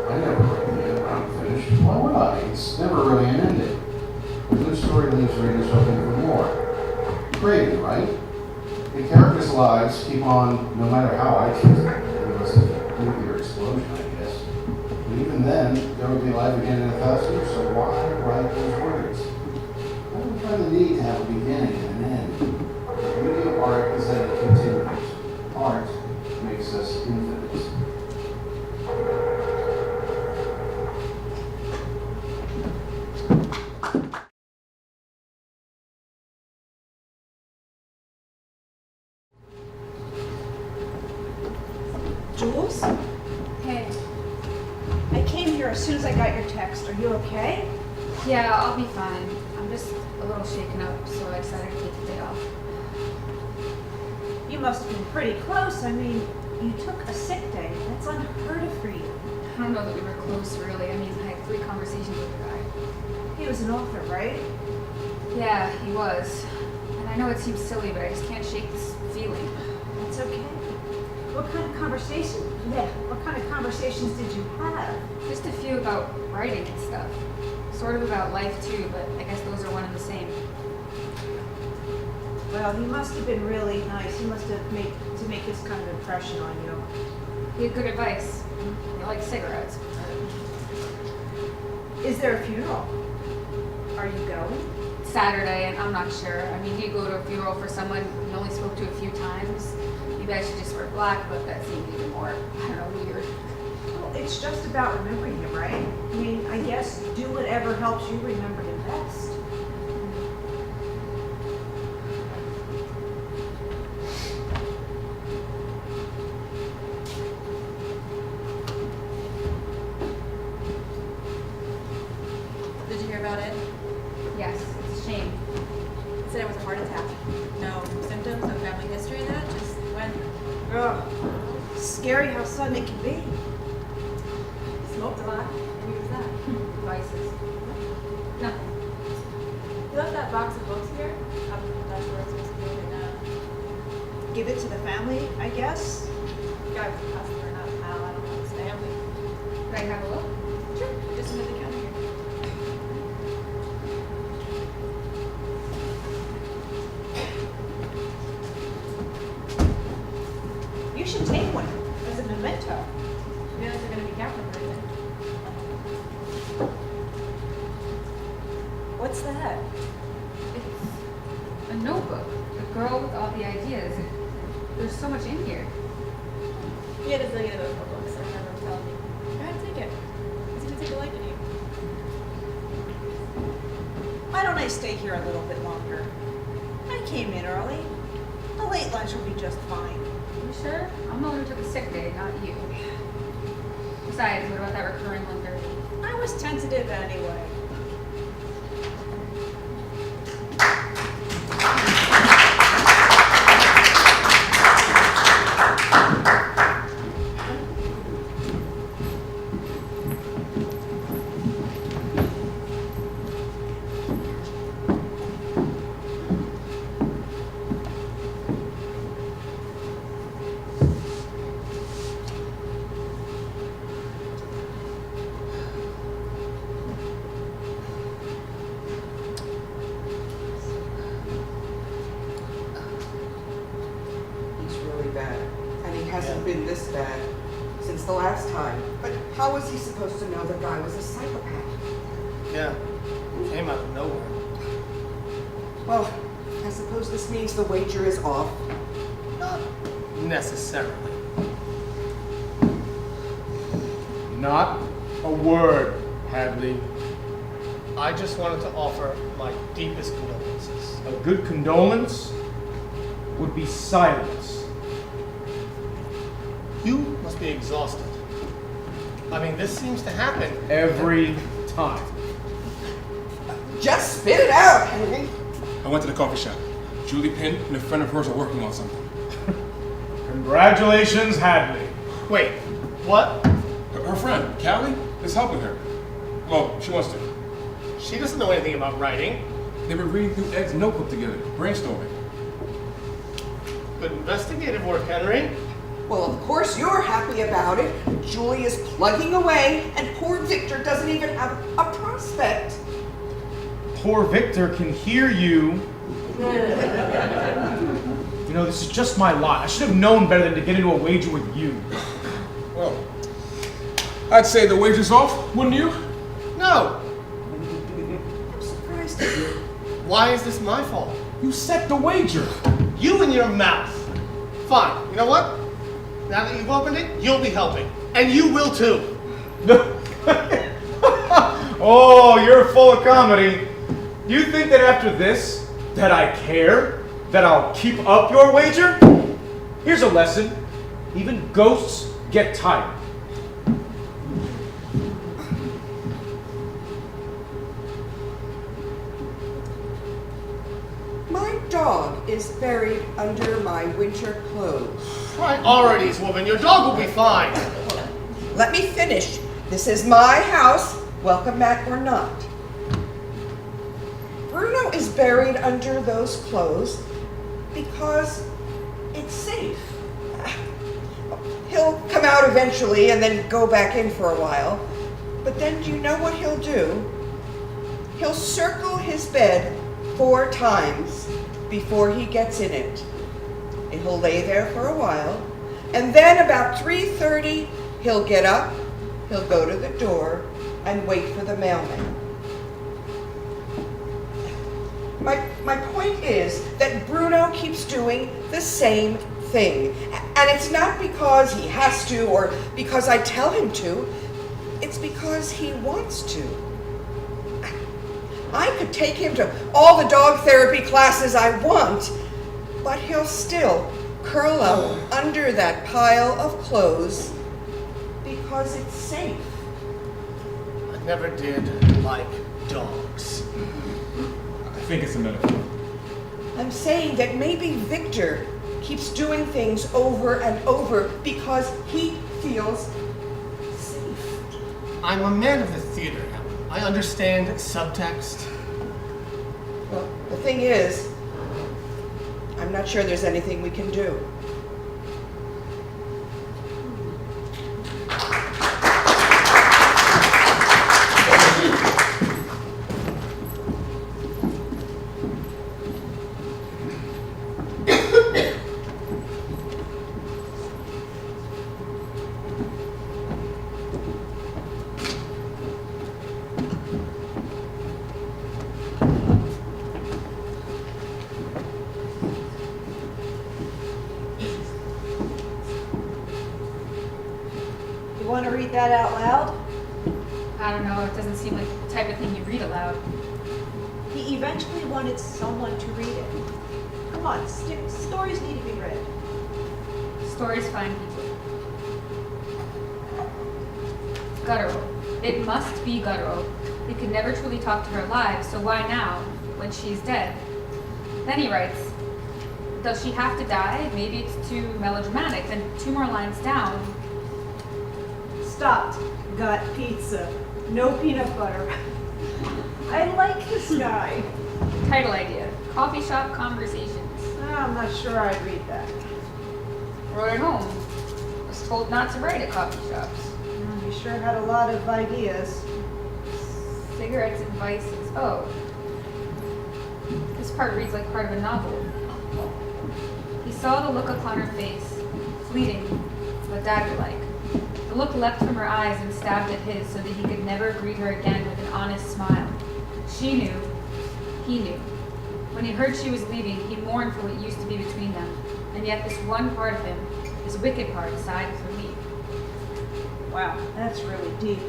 I never write the end when I'm finished. Why would I? It's never really an ending. A good story leaves readers hoping for more. Creative, right? The characters' lives keep on no matter how I choose them. Unless it's a nuclear explosion, I guess. But even then, there would be life again in 1,000 years, so why write those words? I don't find the need to have a beginning and an end. The beauty of art is that it continues. Art makes us infinite. Jules? Hey. I came here as soon as I got your text. Are you okay? Yeah, I'll be fine. I'm just a little shaken up, so I decided to take the day off. You must have been pretty close. I mean, you took a sick day. That's unheard of for you. I don't know that we were close, really. I mean, I had 3 conversations with the guy. He was an author, right? Yeah, he was. And I know it seems silly, but I just can't shake this feeling. That's okay. What kind of conversations did you have? Just a few about writing and stuff. Sort of about life, too, but I guess those are one and the same. Well, he must have been really nice. He must have made this kind of impression on you. He had good advice. He liked cigarettes. Is there a funeral? Are you going? Saturday, and I'm not sure. I mean, you go to a funeral for someone you only spoke to a few times. You guys should just wear black, but that seemed even more, I don't know, weird. Well, it's just about remembering him, right? I mean, I guess do whatever helps you remember him best. Did you hear about it? Yes, it's a shame. It said it was a heart attack. No symptoms, no family history of that, just went. Ugh. Scary how sudden it can be. Smoked a lot. Maybe it was that. Vices. Nothing. You left that box of books here? That's where it's supposed to be right now. Give it to the family, I guess. The guy was a customer, not a pal. I don't know his family. Could I have a look? Sure. Just under the counter here. You should take one as a memento. You guys are going to be careful for it. What's that? It's a notebook. A girl with all the ideas. There's so much in here. You had a zillion of those books, I remember him telling me. Go ahead and take it. He's going to take a liking to you. Why don't I stay here a little bit longer? I came in early. A late lunch will be just fine. You sure? I'm the one who took a sick day, not you. Besides, what about that recurring linger? I was tentative anyway. He's really bad. And he hasn't been this bad since the last time. But how was he supposed to know the guy was a psychopath? Yeah, came out of nowhere. Well, I suppose this means the wager is off. Not necessarily. Not a word, Hadley. I just wanted to offer my deepest condolences. A good condolence? would be silence. You must be exhausted. I mean, this seems to happen Every time. Just spit it out, Henry. I went to the coffee shop. Julie Pinn and a friend of hers are working on something. Congratulations, Hadley. Wait, what? Her friend, Callie, is helping her. Well, she wants to. She doesn't know anything about writing. They were reading through Ed's notebook together, brainstorming. Good investigative work, Henry. Well, of course you're happy about it. Julie is plugging away, and poor Victor doesn't even have a prospect. Poor Victor can hear you. You know, this is just my lot. I should have known better than to get into a wager with you. Well, I'd say the wager's off, wouldn't you? No. I'm surprised at you. Why is this my fault? You set the wager. You and your mouth. Fine. You know what? Now that you've opened it, you'll be helping. And you will too. Oh, you're full of comedy. You think that after this, that I care? That I'll keep up your wager? Here's a lesson. Even ghosts get tired. My dog is buried under my winter clothes. Priorities, woman. Your dog will be fine. Let me finish. This is my house, welcome back or not. Bruno is buried under those clothes because it's safe. He'll come out eventually and then go back in for a while. But then do you know what he'll do? He'll circle his bed 4 times before he gets in it. And he'll lay there for a while. And then about 3:30, he'll get up, he'll go to the door and wait for the mailman. My point is that Bruno keeps doing the same thing. And it's not because he has to or because I tell him to. It's because he wants to. I could take him to all the dog therapy classes I want, but he'll still curl up under that pile of clothes because it's safe. I never did like dogs. I think it's a metaphor. I'm saying that maybe Victor keeps doing things over and over because he feels safe. I'm a man of the theater, Helen. I understand subtext. Well, the thing is, I'm not sure there's anything we can do. You want to read that out loud? I don't know, it doesn't seem like the type of thing you read aloud. He eventually wanted someone to read it. Come on, stories need to be read. Stories find people. Guttural. It must be guttural. We could never truly talk to her live, so why now, when she's dead? Then he writes, does she have to die? Maybe it's too melodramatic. Then 2 more lines down. Stopped. Got pizza. No peanut butter. I like this guy. Title idea, Coffee Shop Conversations. I'm not sure I'd read that. Wrote at home. Was told not to write at coffee shops. You sure had a lot of ideas. Cigarettes and vices. Oh. This part reads like part of a novel. He saw the look upon her face, fleeting, but dagger-like. The look leapt from her eyes and stabbed at his so that he could never greet her again with an honest smile. She knew. He knew. When he heard she was leaving, he mourned for what used to be between them. And yet this one part of him, this wicked part, sighed with relief. Wow, that's really deep.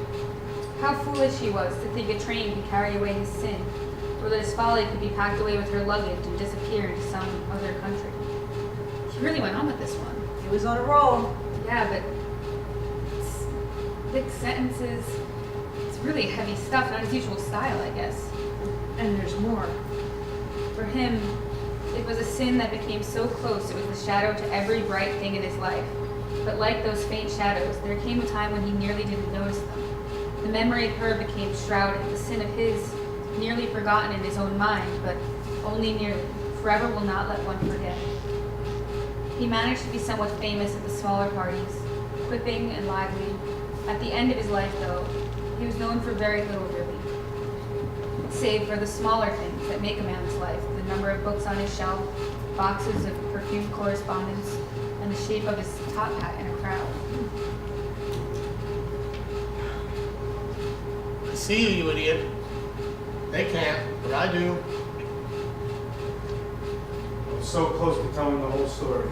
How foolish he was to think a train could carry away his sin, or that his folly could be packed away with her luggage and disappear into some other country. He really went on with this one. He was on a roll. Yeah, but it's big sentences. It's really heavy stuff, not his usual style, I guess. And there's more. For him, it was a sin that became so close it was the shadow to every bright thing in his life. But like those faint shadows, there came a time when he nearly didn't notice them. The memory of her became shrouded, the sin of his nearly forgotten in his own mind, but only nearly. Forever will not let one forget. He managed to be somewhat famous at the smaller parties, quipping and lively. At the end of his life, though, he was known for very little, really. Save for the smaller things that make a man's life, the number of books on his shelf, boxes of perfumed correspondence, and the shape of his top hat in a crowd. I see you, you idiot. They can't, but I do. I'm so close to telling the whole story.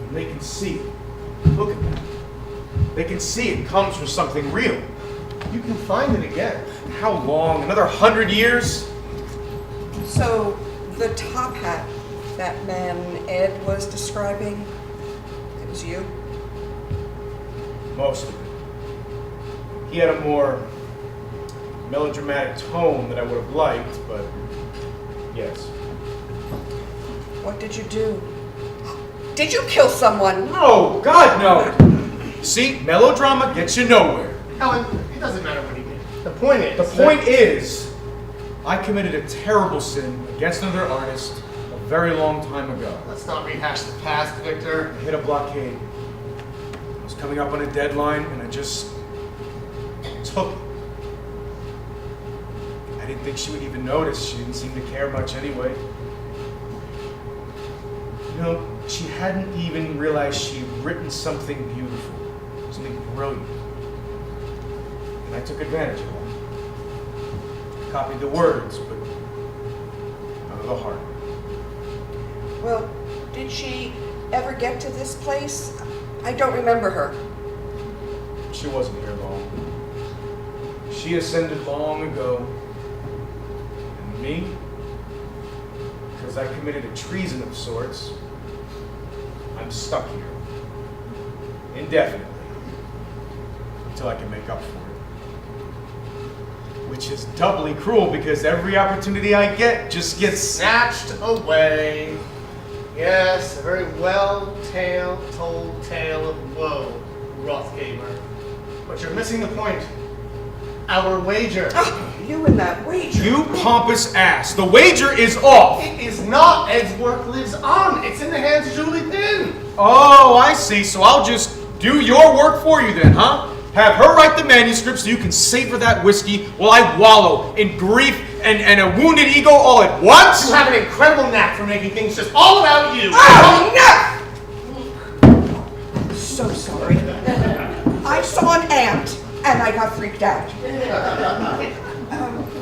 And they can see it. Look at that. They can see it comes from something real. You can find it again. How long? Another 100 years? So, the top hat that man Ed was describing, it was you? Most of it. He had a more melodramatic tone that I would have liked, but yes. What did you do? Did you kill someone? No, God, no. See, melodrama gets you nowhere. Helen, it doesn't matter what he did. The point is... The point is, I committed a terrible sin against another artist a very long time ago. Let's not rehash the past, Victor. I hit a blockade. I was coming up on a deadline, and I just took it. I didn't think she would even notice. She didn't seem to care much anyway. You know, she hadn't even realized she'd written something beautiful, something brilliant. And I took advantage of that. I copied the words, but none of the heart. Well, did she ever get to this place? I don't remember her. She wasn't here long. She ascended long ago. And me? Because I committed a treason of sorts, I'm stuck here. Indefinitely. Until I can make up for it. Which is doubly cruel because every opportunity I get just gets Snatched away. Yes, a very well-told tale of woe, Rothgaber. But you're missing the point. Our wager. You and that wager. You pompous ass. The wager is off. It is not. Ed's work lives on. It's in the hands of Julie Pinn. Oh, I see. So I'll just do your work for you then, huh? Have her write the manuscript so you can savor that whiskey while I wallow in grief and a wounded ego all at once? You have an incredible knack for making things just all about you. Oh, no! So sorry. I saw an ant and I got freaked out.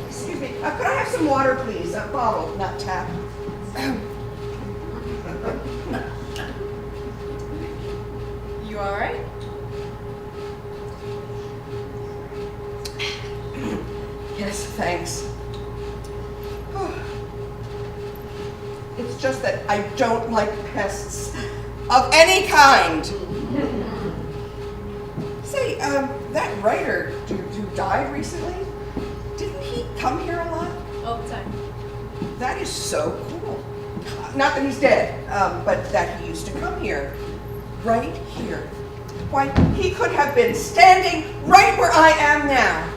Excuse me. Could I have some water, please? A bottle, not tap. You alright? Yes, thanks. It's just that I don't like pests of any kind. Say, that writer who died recently, didn't he come here a lot? All the time. That is so cool. Not that he's dead, but that he used to come here. Right here. Why, he could have been standing right where I am now.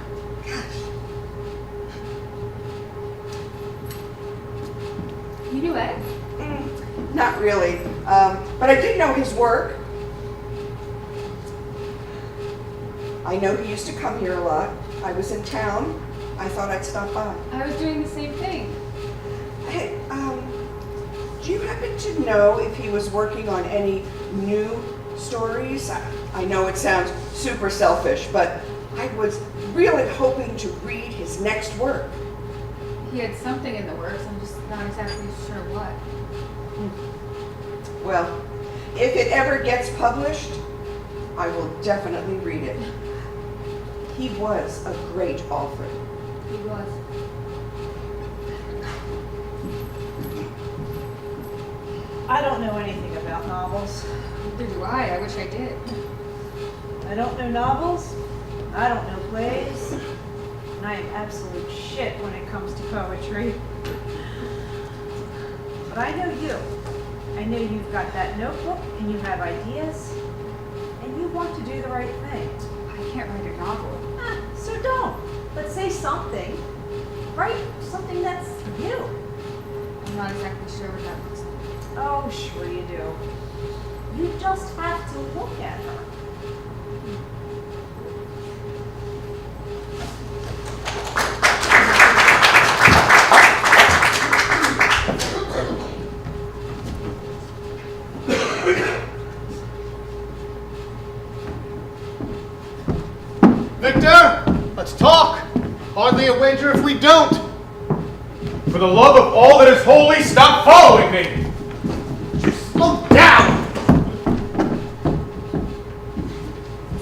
You knew Ed? Not really, but I did know his work. I know he used to come here a lot. I was in town. I thought I'd stop by. I was doing the same thing. Hey, do you happen to know if he was working on any new stories? I know it sounds super selfish, but I was really hoping to read his next work. He had something in the works, I'm just not exactly sure what. Well, if it ever gets published, I will definitely read it. He was a great author. He was. I don't know anything about novels. Neither do I. I wish I did. I don't know novels. I don't know plays. And I am absolute shit when it comes to poetry. But I know you. I know you've got that notebook and you have ideas. And you want to do the right thing. I can't write a novel. So don't. But say something. Write something that's you. I'm not exactly sure what that looks like. Oh, sure you do. You just have to look at her. Victor, let's talk. Hardly a wager if we don't. For the love of all that is holy, stop following me! Slow down.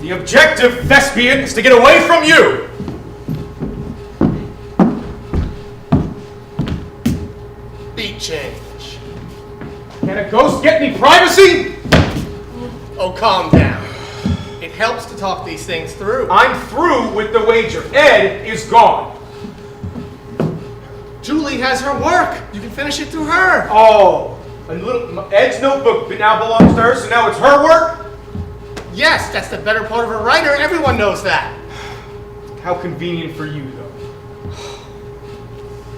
The objective, thespian, is to get away from you! Beat change. Can a ghost get me privacy? Oh, calm down. It helps to talk these things through. I'm through with the wager. Ed is gone. Julie has her work. You can finish it through her. Oh, Ed's notebook now belongs to her, so now it's her work? Yes, that's the better part of a writer. Everyone knows that. How convenient for you, though.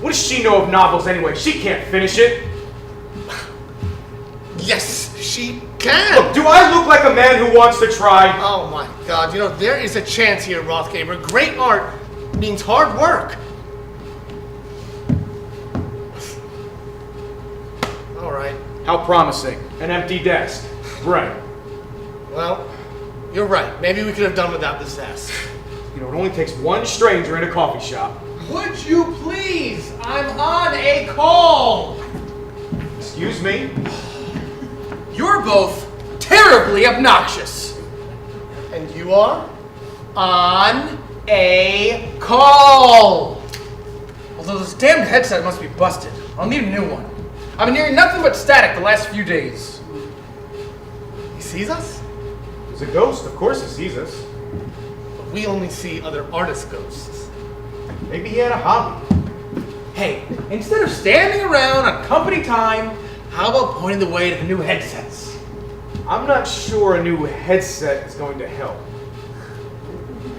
What does she know of novels anyway? She can't finish it. Yes, she can. Look, do I look like a man who wants to try? Oh my God, you know, there is a chance here, Rothgaber. Great art means hard work. All right. How promising. An empty desk. Right. Well, you're right. Maybe we could have done without this desk. You know, it only takes one stranger in a coffee shop. Would you please? I'm on a call. Excuse me? You're both terribly obnoxious. And you are? On a call. Although this damn headset must be busted. I'll need a new one. I've been hearing nothing but static the last few days. He sees us? He's a ghost. Of course he sees us. But we only see other artist ghosts. Maybe he had a hobby. Hey, instead of standing around on company time, how about pointing the way to the new headsets? I'm not sure a new headset is going to help.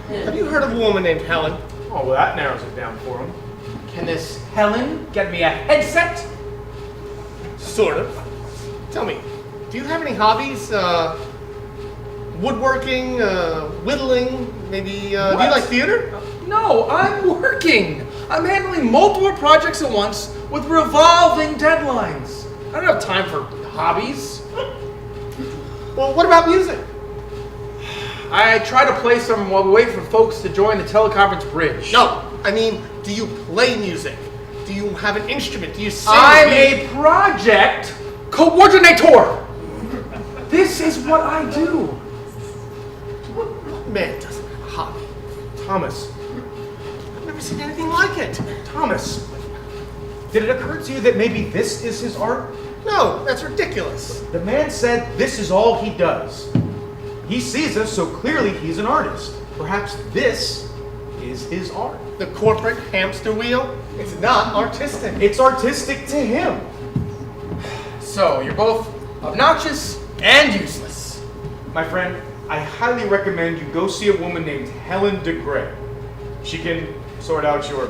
Have you heard of a woman named Helen? Oh, well, that narrows it down for him. Can this Helen get me a headset? Sort of. Tell me, do you have any hobbies? Woodworking, whittling, maybe, do you like theater? No, I'm working. I'm handling multiple projects at once with revolving deadlines. I don't have time for hobbies. Well, what about music? I try to play some while we wait for folks to join the teleconference bridge. No, I mean, do you play music? Do you have an instrument? Do you sing? I'm a project coordinator. This is what I do. What man doesn't have a hobby? Thomas. I've never seen anything like it. Thomas. Did it occur to you that maybe this is his art? No, that's ridiculous. The man said this is all he does. He sees us, so clearly he's an artist. Perhaps this is his art. The corporate hamster wheel? It's not artistic. It's artistic to him. So, you're both obnoxious and useless. My friend, I highly recommend you go see a woman named Helen DeGray. She can sort out your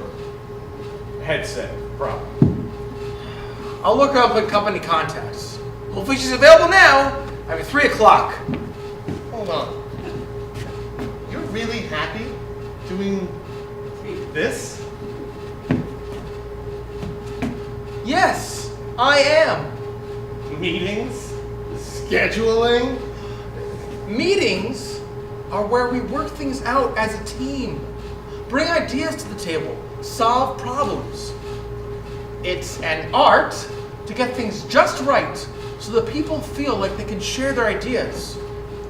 headset problem. I'll look her up in company contacts. Hopefully she's available now. I have 3 o'clock. Hold on. You're really happy doing this? Yes, I am. Meetings? Scheduling? Meetings are where we work things out as a team. Bring ideas to the table. Solve problems. It's an art to get things just right so that people feel like they can share their ideas.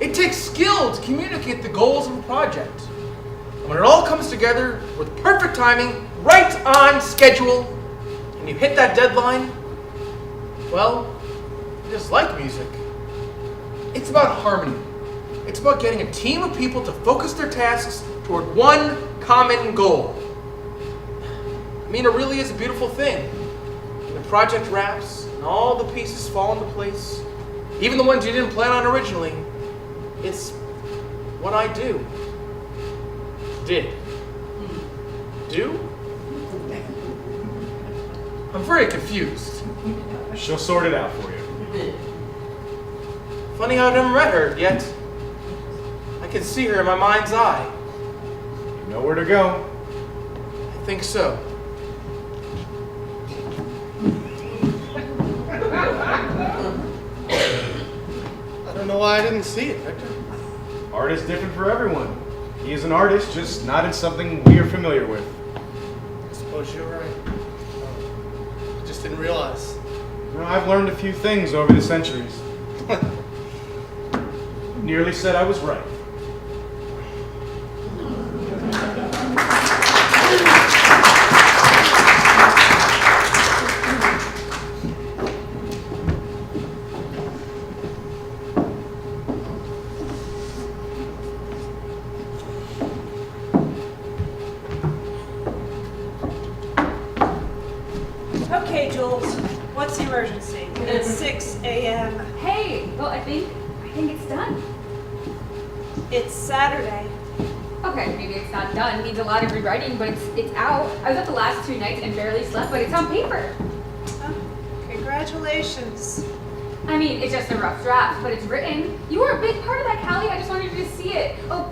It takes skill to communicate the goals of a project. And when it all comes together with perfect timing, right on schedule, and you hit that deadline, well, just like music. It's about harmony. It's about getting a team of people to focus their tasks toward one common goal. I mean, it really is a beautiful thing. When the project wraps and all the pieces fall into place, even the ones you didn't plan on originally, it's what I do. Did. Do? I'm very confused. She'll sort it out for you. Funny how I've never met her yet. I can see her in my mind's eye. You know where to go. I think so. I don't know why I didn't see it, Victor. Art is different for everyone. He is an artist, just not in something we are familiar with. I suppose you're right. I just didn't realize. You know, I've learned a few things over the centuries. Nearly said I was right. Okay, Jules, what's the emergency? It's 6 a.m. Hey, well, I think it's done. It's Saturday. Okay, maybe it's not done. It needs a lot of rewriting, but it's out. I was up the last 2 nights and barely slept, but it's on paper. Oh, congratulations. I mean, it's just a rough draft, but it's written. You were a big part of that, Callie. I just wanted you to see it. Oh,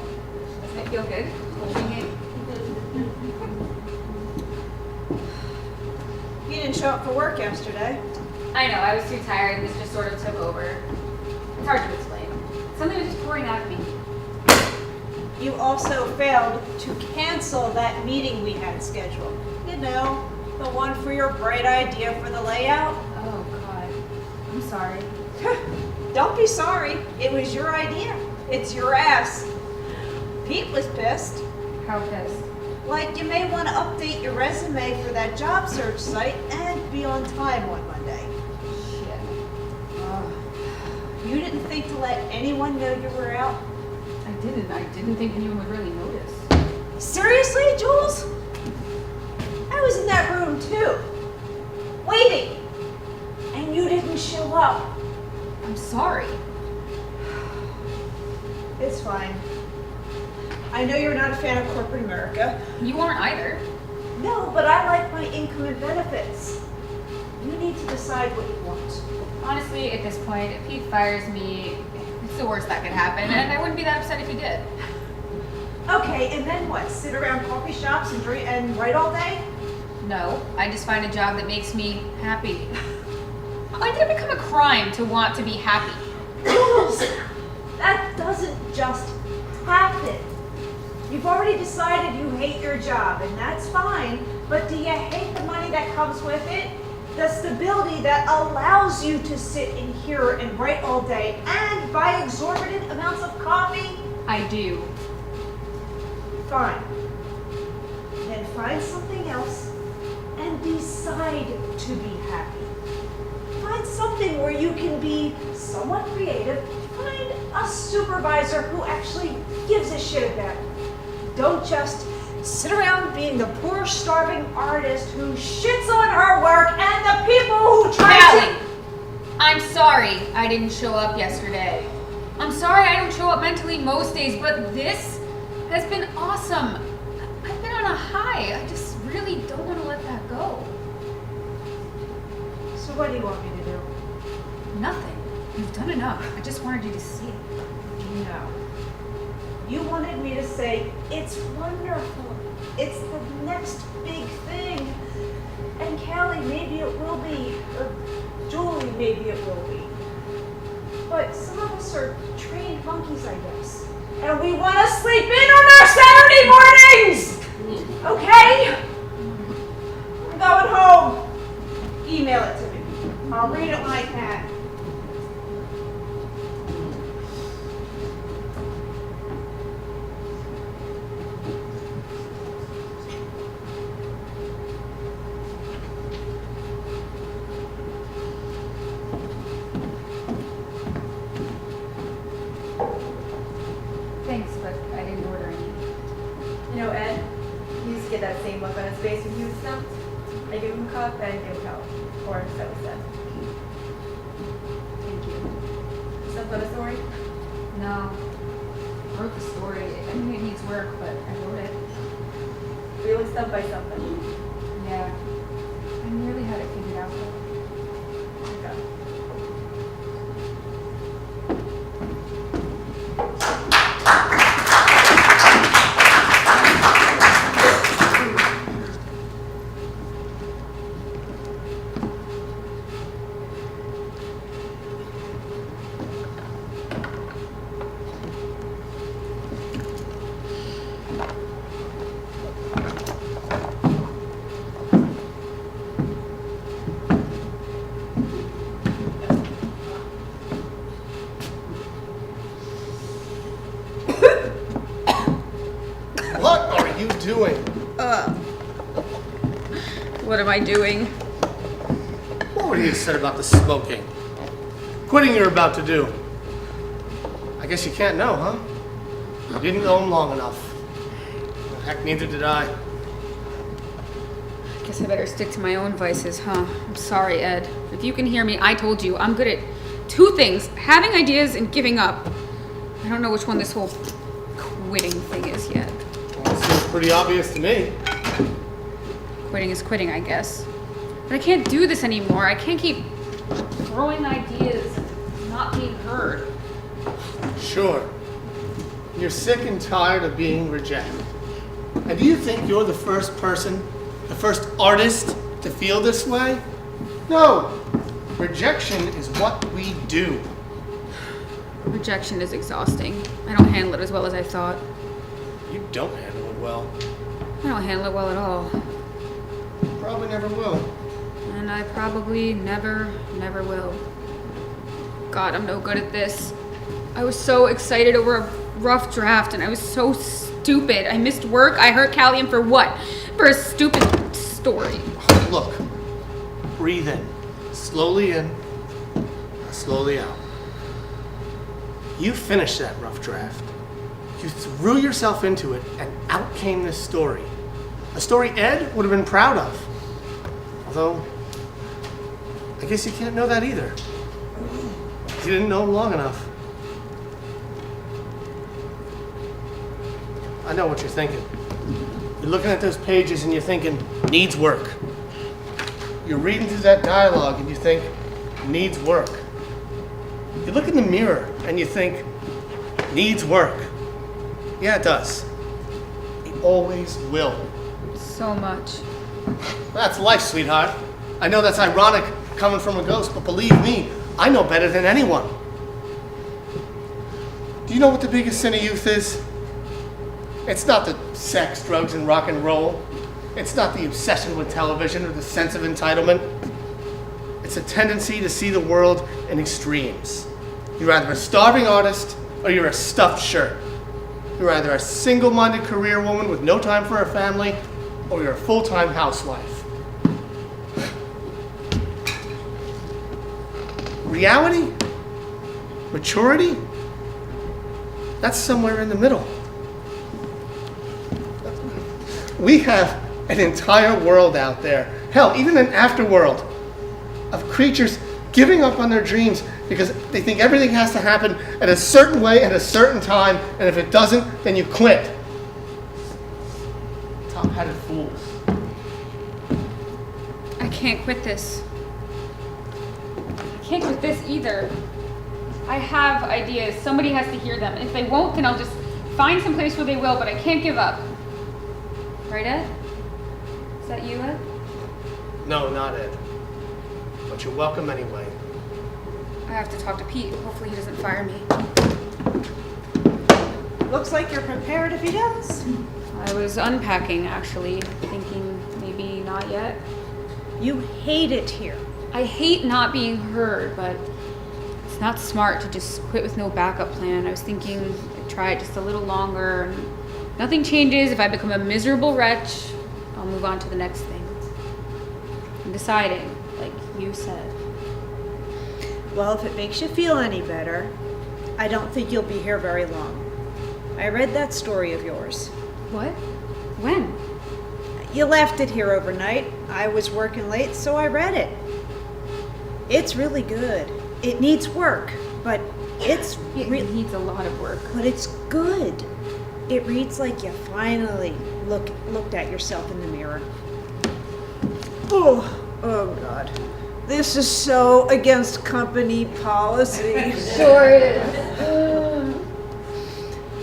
doesn't it feel good holding it? You didn't show up for work yesterday. I know, I was too tired and this just sort of took over. It's hard to explain. Something was just pouring out of me. You also failed to cancel that meeting we had scheduled. You know, the one for your bright idea for the layout. Oh, God. I'm sorry. Don't be sorry. It was your idea. It's your ass. Pete was pissed. How pissed? Like, you may want to update your resume for that job search site and be on time on Monday. Shit. You didn't think to let anyone know you were out? I didn't think anyone would really notice. Seriously, Jules? I was in that room too, waiting, and you didn't show up. I'm sorry. It's fine. I know you're not a fan of corporate America. You aren't either. No, but I like my income and benefits. You need to decide what you want. Honestly, at this point, if Pete fires me, it's the worst that could happen, and I wouldn't be that upset if he did. Okay, and then what? Sit around coffee shops and drink and write all day? No, I just find a job that makes me happy. Why did it become a crime to want to be happy? Jules, that doesn't just happen. You've already decided you hate your job, and that's fine, but do you hate the money that comes with it? The stability that allows you to sit in here and write all day and buy exorbitant amounts of coffee? I do. Fine. Then find something else and decide to be happy. Find something where you can be somewhat creative. Find a supervisor who actually gives a shit about you. Don't just sit around being the poor, starving artist who shits on her work and the people who try Callie, I'm sorry I didn't show up yesterday. I'm sorry I don't show up mentally most days, but this has been awesome. I've been on a high. I just really don't want to let that go. So what do you want me to do? Nothing. You've done enough. I just wanted you to see it. No. You wanted me to say, it's wonderful. It's the next big thing. And Callie, maybe it will be. Or Julie, maybe it will be. But some of us are trained monkeys, I guess. And we want to sleep in on our Saturday mornings! Okay? I'm going home. Email it to me. I'll read it when I can. up and give help. Or so he said. Thank you. Still got a story? No. I wrote the story. I mean, it needs work, but I wrote it. Really stuck by something. Yeah. I nearly had it figured out though. Okay. What are you doing? What am I doing? What were you said about the smoking? Quitting you're about to do. I guess you can't know, huh? You didn't know him long enough. Heck, neither did I. Guess I better stick to my own vices, huh? I'm sorry, Ed. If you can hear me, I told you, I'm good at two things, having ideas and giving up. I don't know which one this whole quitting thing is yet. Well, it seems pretty obvious to me. Quitting is quitting, I guess. But I can't do this anymore. I can't keep throwing ideas and not being heard. Sure. You're sick and tired of being rejected. And do you think you're the first person, the first artist to feel this way? No. Rejection is what we do. Rejection is exhausting. I don't handle it as well as I thought. You don't handle it well. I don't handle it well at all. Probably never will. And I probably never will. God, I'm no good at this. I was so excited over a rough draft and I was so stupid. I missed work. I hurt Callium for what? For a stupid story. Look, breathe in. Slowly in, slowly out. You finished that rough draft. You threw yourself into it and out came this story. A story Ed would have been proud of. Although, I guess you can't know that either. You didn't know him long enough. I know what you're thinking. You're looking at those pages and you're thinking, needs work. You're reading through that dialogue and you think, needs work. You look in the mirror and you think, needs work. Yeah, it does. It always will. So much. That's life, sweetheart. I know that's ironic coming from a ghost, but believe me, I know better than anyone. Do you know what the biggest sin of youth is? It's not the sex, drugs, and rock and roll. It's not the obsession with television or the sense of entitlement. It's a tendency to see the world in extremes. You're either a starving artist or you're a stuffed shirt. You're either a single-minded career woman with no time for her family or you're a full-time housewife. Reality? Maturity? That's somewhere in the middle. We have an entire world out there, hell, even an afterworld, of creatures giving up on their dreams because they think everything has to happen at a certain way at a certain time, and if it doesn't, then you quit. Top-headed fools. I can't quit this. I can't quit this either. I have ideas. Somebody has to hear them. If they won't, then I'll just find some place where they will, but I can't give up. Right, Ed? Is that you, Ed? No, not Ed. But you're welcome anyway. I have to talk to Pete. Hopefully he doesn't fire me. Looks like you're prepared if he does. I was unpacking, actually, thinking maybe not yet. You hate it here. I hate not being heard, but it's not smart to just quit with no backup plan. I was thinking I'd try it just a little longer. And nothing changes. If I become a miserable wretch, I'll move on to the next thing. I'm deciding, like you said. Well, if it makes you feel any better, I don't think you'll be here very long. I read that story of yours. What? When? You left it here overnight. I was working late, so I read it. It's really good. It needs work, but it needs a lot of work. But it's good. It reads like you finally looked at yourself in the mirror. Oh God. This is so against company policy. Sure is.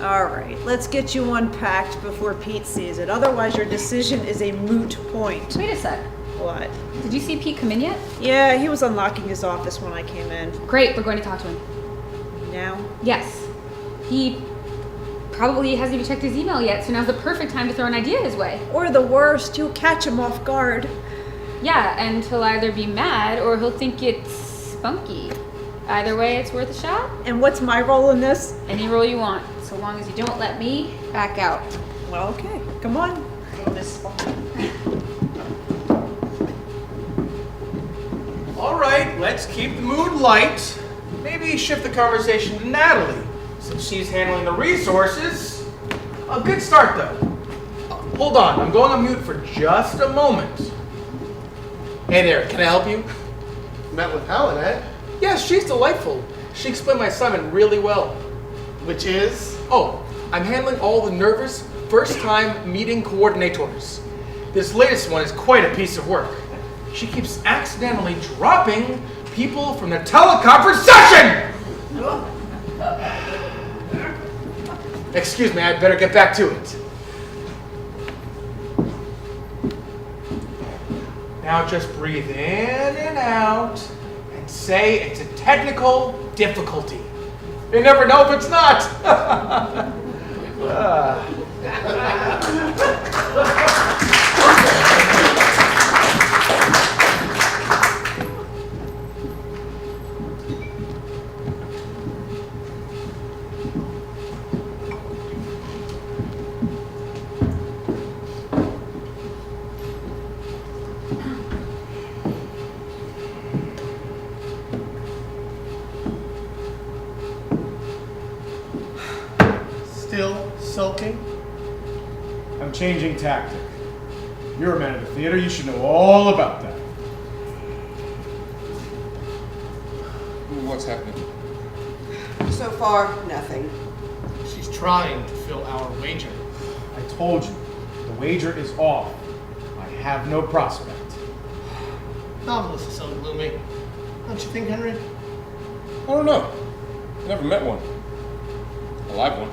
All right, let's get you unpacked before Pete sees it. Otherwise, your decision is a moot point. Wait a sec. What? Did you see Pete come in yet? Yeah, he was unlocking his office when I came in. Great, we're going to talk to him. Now? Yes. He probably hasn't even checked his email yet, so now's the perfect time to throw an idea his way. Or the worst, you'll catch him off guard. Yeah, and he'll either be mad or he'll think it's spunky. Either way, it's worth a shot. And what's my role in this? Any role you want, so long as you don't let me back out. Well, okay. Come on. Go this spot. All right, let's keep the mood light. Maybe shift the conversation to Natalie, since she's handling the resources. A good start, though. Hold on, I'm going on mute for just a moment. Hey there, can I help you? Met with Helen, eh? Yes, she's delightful. She explained my assignment really well. Which is? Oh, I'm handling all the nervous first-time meeting coordinators. This latest one is quite a piece of work. She keeps accidentally dropping people from the teleconference session! Excuse me, I'd better get back to it. Now just breathe in and out and say it's a technical difficulty. You never know if it's not. Still sulking? I'm changing tactic. You're a man of the theater, you should know all about that. What's happening? So far, nothing. She's trying to fill our wager. I told you, the wager is off. I have no prospect. Novelists are so gloomy. Don't you think, Henry? I don't know. Never met one. A live one.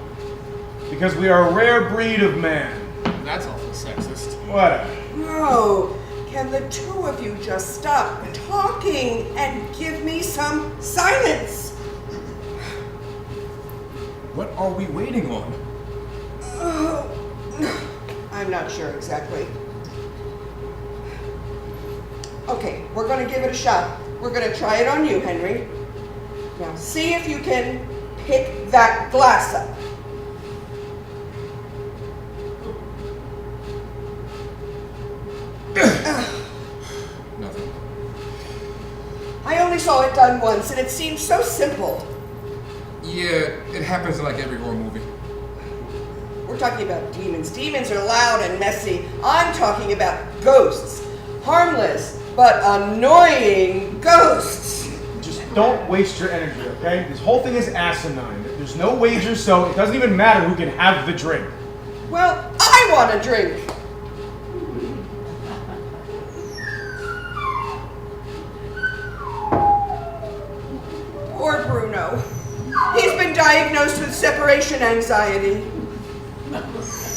Because we are a rare breed of man. That's awful sexist. Whatever. No, can the two of you just stop talking and give me some silence? What are we waiting on? I'm not sure exactly. Okay, we're going to give it a shot. We're going to try it on you, Henry. Now see if you can pick that glass up. Nothing. I only saw it done once, and it seemed so simple. Yeah, it happens in like every horror movie. We're talking about demons. Demons are loud and messy. I'm talking about ghosts. Harmless, but annoying ghosts. Just don't waste your energy, okay? This whole thing is asinine. There's no wager, so it doesn't even matter who can have the drink. Well, I want a drink. Poor Bruno. He's been diagnosed with separation anxiety.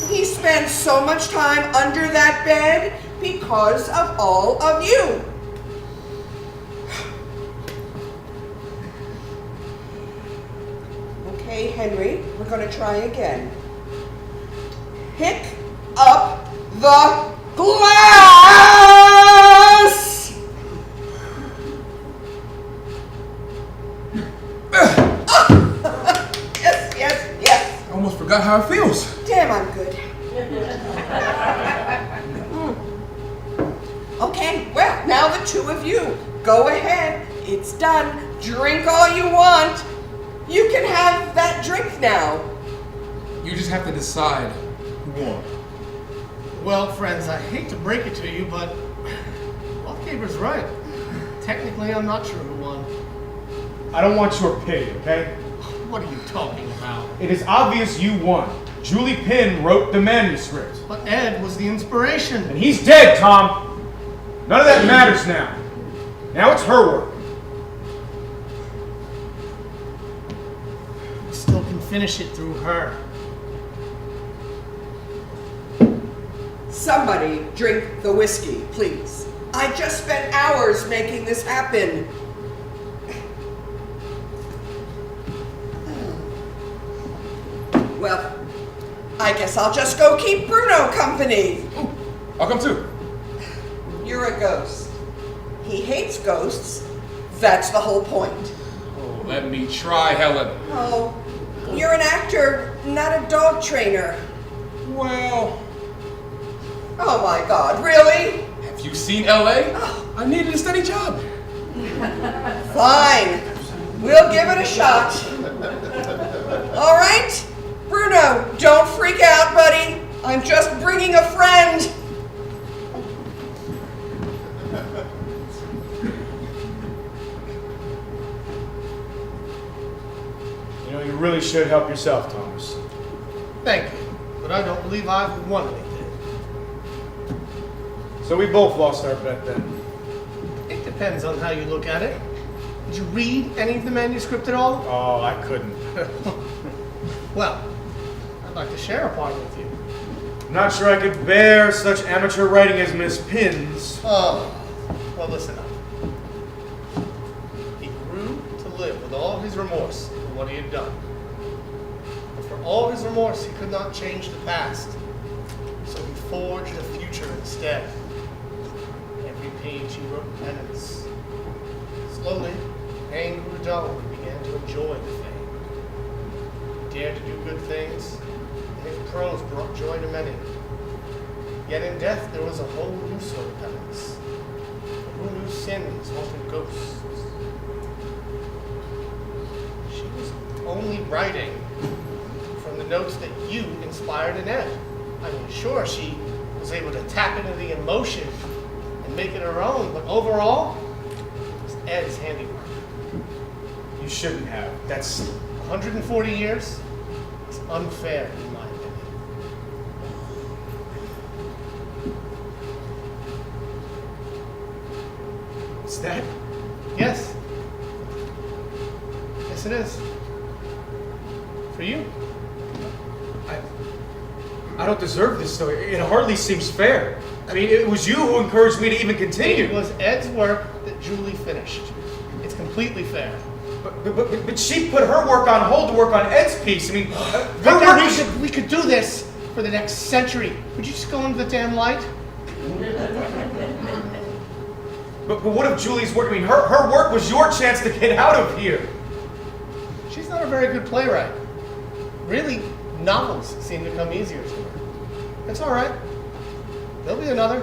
He spends so much time under that bed because of all of you. Okay, Henry, we're going to try again. Pick up the glass! Yes. I almost forgot how it feels. Damn, I'm good. Okay, well, now the two of you. Go ahead. It's done. Drink all you want. You can have that drink now. You just have to decide who won. Well, friends, I hate to break it to you, but Rothgaber's right. Technically, I'm not sure who won. I don't want your pity, okay? What are you talking about? It is obvious you won. Julie Penn wrote the manuscript. But Ed was the inspiration. And he's dead, Tom. None of that matters now. Now it's her work. We still can finish it through her. Somebody drink the whiskey, please. I just spent hours making this happen. Well, I guess I'll just go keep Bruno company. Ooh, I'll come too. You're a ghost. He hates ghosts. That's the whole point. Oh, let me try, Helen. Oh, you're an actor, not a dog trainer. Well, Oh my God, really? have you seen LA? I needed a steady job. Fine. We'll give it a shot. All right? Bruno, don't freak out, buddy. I'm just bringing a friend. You know, you really should help yourself, Thomas. Thank you, but I don't believe I've won anything. So we both lost our bet then. It depends on how you look at it. Did you read any of the manuscript at all? Oh, I couldn't. Well, I'd like to share a part with you. I'm not sure I could bear such amateur writing as Miss Pinn's. Oh, well, listen up. He grew to live with all his remorse for what he had done. But for all his remorse, he could not change the past. So he forged a future instead. Every page he wrote penance. Slowly, pain grew dull and he began to enjoy the fame. He dared to do good things, and his prose brought joy to many. Yet in death there was a whole new sort of penance. Who knew sins haunted ghosts? She was only writing from the notes that you inspired in Ed. I mean, sure, she was able to tap into the emotion and make it her own, but overall, it was Ed's handiwork. You shouldn't have. That's 140 years? It's unfair, in my opinion. What's that? Yes. Yes, it is. For you. I don't deserve this, though. It hardly seems fair. I mean, it was you who encouraged me to even continue. It was Ed's work that Julie finished. It's completely fair. But she put her work on hold to work on Ed's piece. I mean, her Victor, work we could do this for the next century. Would you just go into the damn light? But what of Julie's work? I mean, her work was your chance to get out of here. She's not a very good playwright. Really, novels seem to come easier to her. It's all right. There'll be another.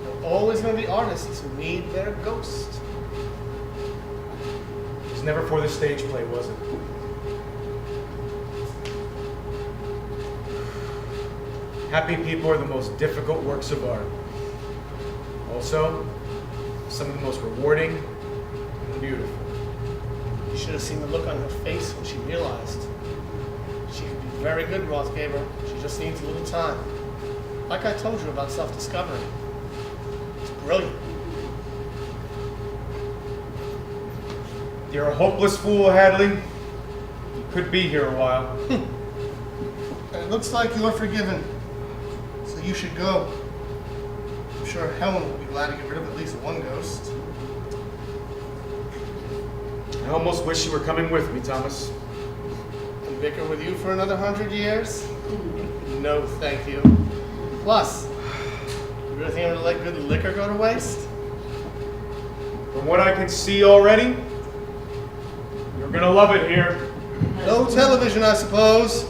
There are always going to be artists who need their ghost. It was never for the stage play, was it? Happy people are the most difficult works of art. Also, some of the most rewarding and beautiful. You should have seen the look on her face when she realized. She could be very good, Rothgaber. She just needs a little time. Like I told you about self-discovery. It's brilliant. You're a hopeless fool, Hadley. You could be here a while. And it looks like you're forgiven. So you should go. I'm sure Helen will be glad to get rid of at least one ghost. I almost wish you were coming with me, Thomas. And bicker with you for another 100 years? No, thank you. Plus, you really think I'm gonna let good liquor go to waste? From what I can see already, you're gonna love it here. No television, I suppose.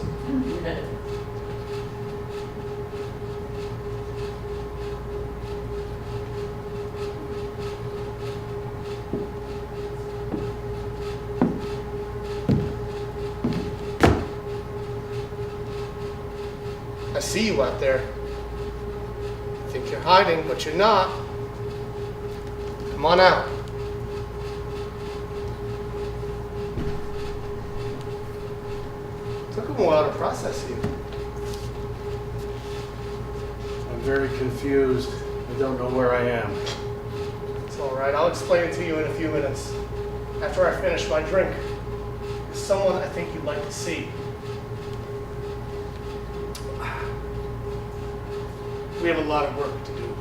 I see you out there. You think you're hiding, but you're not. Come on out. Took him a while to process you. I'm very confused. I don't know where I am. It's all right. I'll explain it to you in a few minutes. After I finish my drink. There's someone I think you'd like to see. We have a lot of work to do.